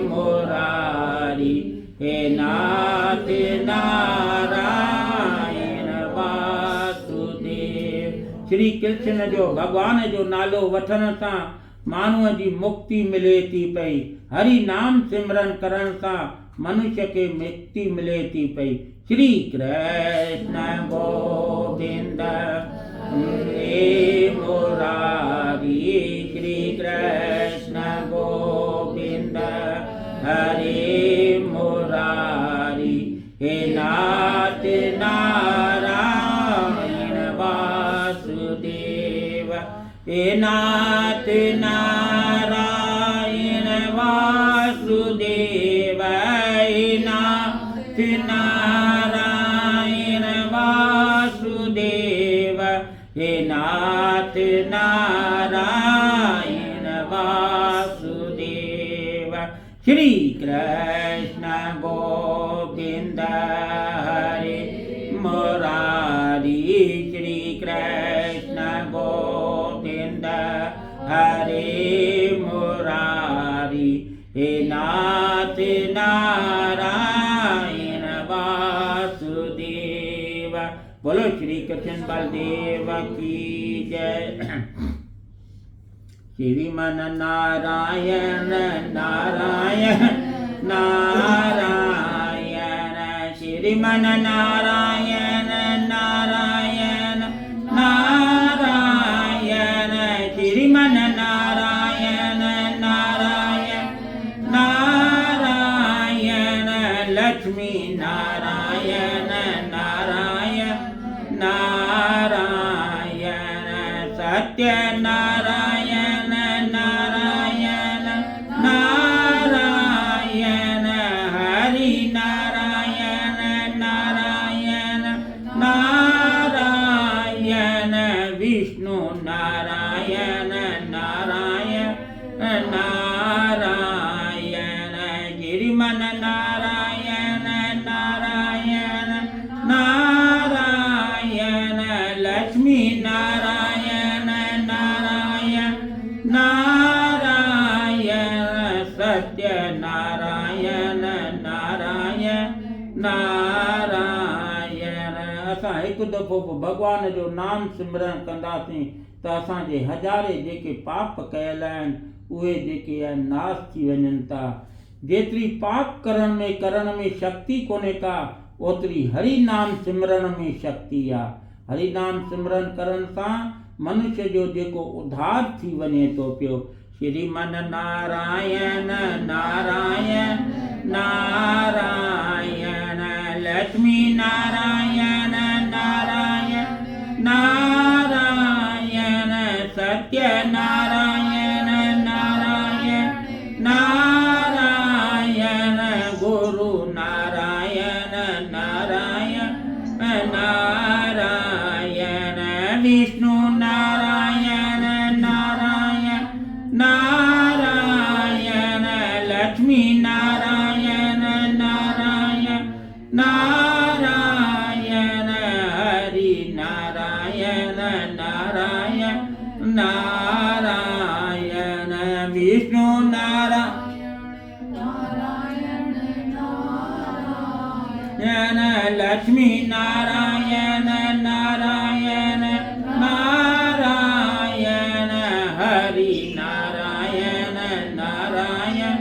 मुरारी, हे नाथ नारायण वासुदेव। श्री कृष्ण जो भगवान जो नालो वठण सां मानव जी मुक्ति मिले थी पई। हरि नाम सिमरन करण सां मनुष्य के मुक्ति मिले थी पई। श्री कृष्ण गोविंद हरे मुरारी, श्री कृष्ण गोविंद हरे मुरारी, हे नाथ नारायण वासुदेव, हे नाथ नारायण वासुदेव, हे नाथ नारायण वासुदेव, हे नाथ नारायण वासुदेव। श्री कृष्ण गोविंद हरे मुरारी, श्री कृष्ण गोविंद हरे मुरारी, हे नाथ नारायण वासुदेव। बोलो श्री कृष्ण बलदेव की जय। श्रीमन नारायण नारायण नारायण, श्रीमन नारायण नारायण नारायण, श्रीमन नारायण नारायण नारायण, लक्ष्मी नारायण नारायण नारायण, सत्य नारायण नारायण नारायण, हरि नारायण नारायण नारायण, विष्णु नारायण नारायण नारायण, गिरिमन नारायण नारायण नारायण, लक्ष्मी नारायण नारायण नारायण, सत्य नारायण नारायण नारायण। असां हिकु दफ़ो भगवान जो नाम सिमरन कंदासीं त असांजे हज़ारे जेके पाप कयल आहिनि उहे जेके आहिनि नाश थी वञनि था। जेतिरी पाप करण में शक्ति कोन्हे का, ओतिरी हरि नाम सिमरन में शक्ति आहे। हरि नाम सिमरन करण सां मनुष्य जो जेको उद्धार थी वञे थो पियो। श्रीमन नारायण नारायण नारायण, लक्ष्मी नारायण नारायण नारायण, सत्य नारायण नारायण नारायण लक्ष्मी नारायण नारायण नारायण हरि नारायण नारायण नारायण विष्णु नारायण नारायण लक्ष्मी नारायण नारायण नारायण हरि नारायण नारायण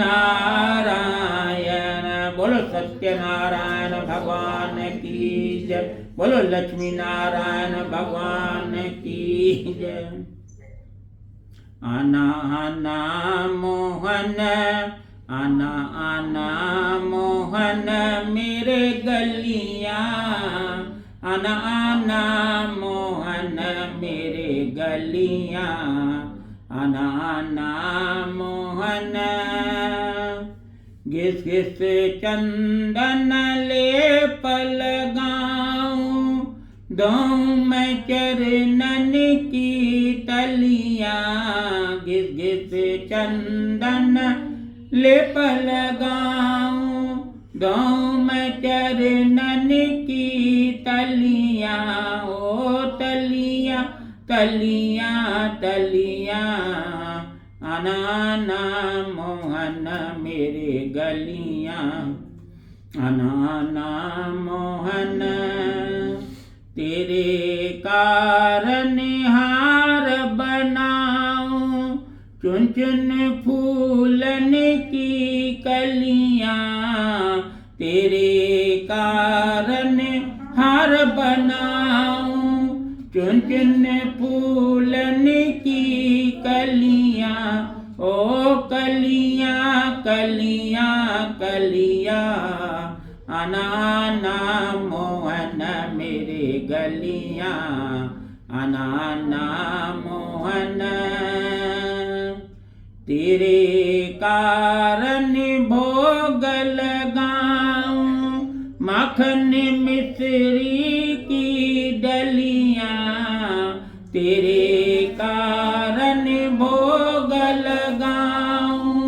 नारायण। बोलो सत्यनारायण भगवान की जय। बोलो लक्ष्मी नारायण भगवान की जय। आना आना मोहन आना आना मोहन मेरे गलियां आना आना मोहन मेरे गलियां आना आना मोहन। घिस घिस चंदन लेप लगाऊं दूं मैं चरणन की तलियां घिस घिस चंदन लेप लगाऊं दूं मैं चरणन की तलियां ओ तलियां तलियां तलियां आना आना मोहन मेरे गलियां आना आना मोहन। तेरे कारण हार बनाऊं चुन चुन फूलन की कलियां तेरे कारण हार बनाऊं चुन चुन फूलन की कलियां ओ कलियां कलियां कलियां आना आना मोहन मेरे गलियां आना आना मोहन। तेरे कारण भोग लगाऊं माखन मिश्री की डलियां तेरे कारण भोग लगाऊं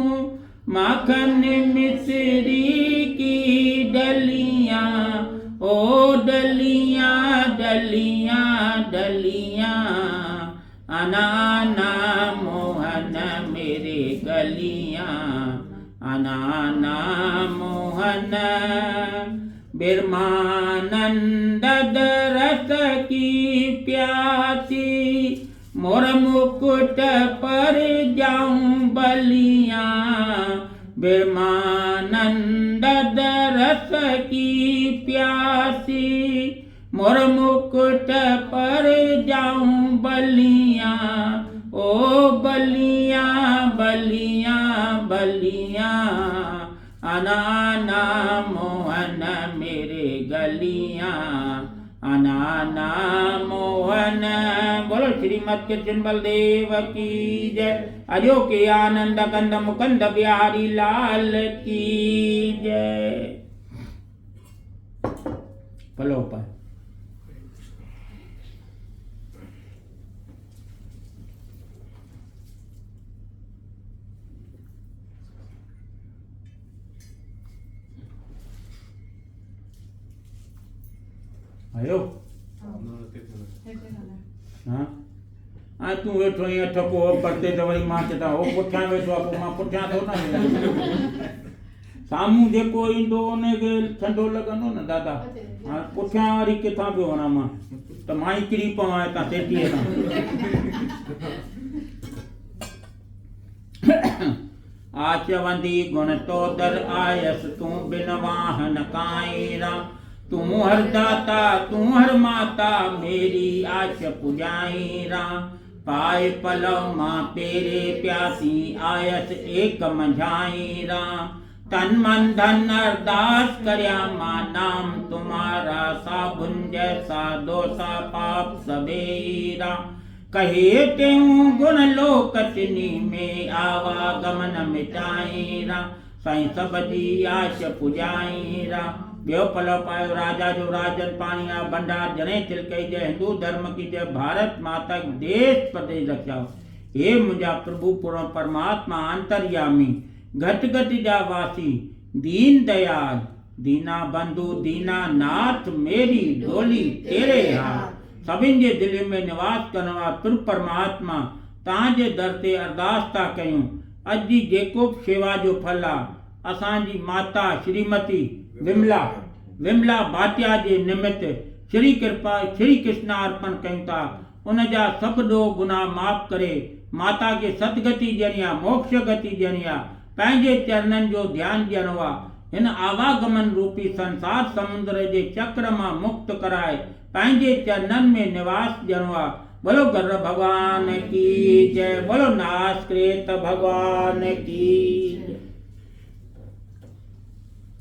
माखन मिश्री की डलियां ओ डलियां डलियां डलियां आना आना मोहन मेरे गलियां आना आना मोहन। बिरमानंद रस की प्यासी मोर मुकुट पर जाऊं बलियां बिरमानंद रस की प्यासी मोर मुकुट पर जाऊं बलियां ओ बलियां बलियां बलियां आना आना मोहन मेरे गलियां आना आना मोहन। बोलो श्रीमद कृष्ण बलदेव की जय। अजो के आनंद कंद मुकुंद बिहारी लाल की जय। बोलो पर आयो हाँ आ तू वेठो ये ठको पड़ते तो वरी मां चता हो पुठियां वेठो आपो मां पुठियां थो ना सामू जेको ईंदो उन खे ठंडो लॻंदो न दादा हाणे पुठियां वरी किथां पियो वञा मां त मां ई किरी पवां हितां सेठीअ सां आचवंदी गुण तोदर आयस तूं बिन वाहन कायरा तू हर दाता तू हर माता मेरी आश पुजाईरा पाए पलव मां तेरे प्यासी आयस एक मंझाईरा तन मन धन अरदास करया मां नाम तुम्हारा साबुन जैसा दोसा पाप सबेरा कहे तेऊं गुण लोकटनी में आवागमन मिटाईरा साईं सब जी आश पुजाईरा। ॿियो पलव पायो राजा जो राजन पाणीआ भंडार जने तिलके जय हिंदू धर्म की जय भारत माता देश प्रदेश रक्षा हे मुंहिंजा प्रभु परमात्मा अंतर्यामी घट घट जा वासी दीन दयाल दीना बंधु दीना नाथ मेरी डोली तेरे हाथ। सभिनि जे दिल में निवास करण वारा प्रभु परमात्मा तव्हांजे दर ते अरदास था कयूं। अॼु जी जेको बि शेवा जो फल आहे असांजी माता श्रीमती विमला भाटिया जे निमित्त श्री कृष्ण अर्पण कयूं था। उन जा सभु ॾोह गुनाह माफ़ करे माता खे सदगति ॾियणी आहे, मोक्ष गति ॾियणी आहे, पंहिंजे चरणनि जो ध्यानु ॾियणो आहे। हिन आवागमन रूपी संसार समुद्र जे चक्र मां मुक्त कराए पंहिंजे चरणनि में निवास ॾियणो आहे। बोलो गर्व भगवान की जय, बोलो नासक्रेत भगवान की जय।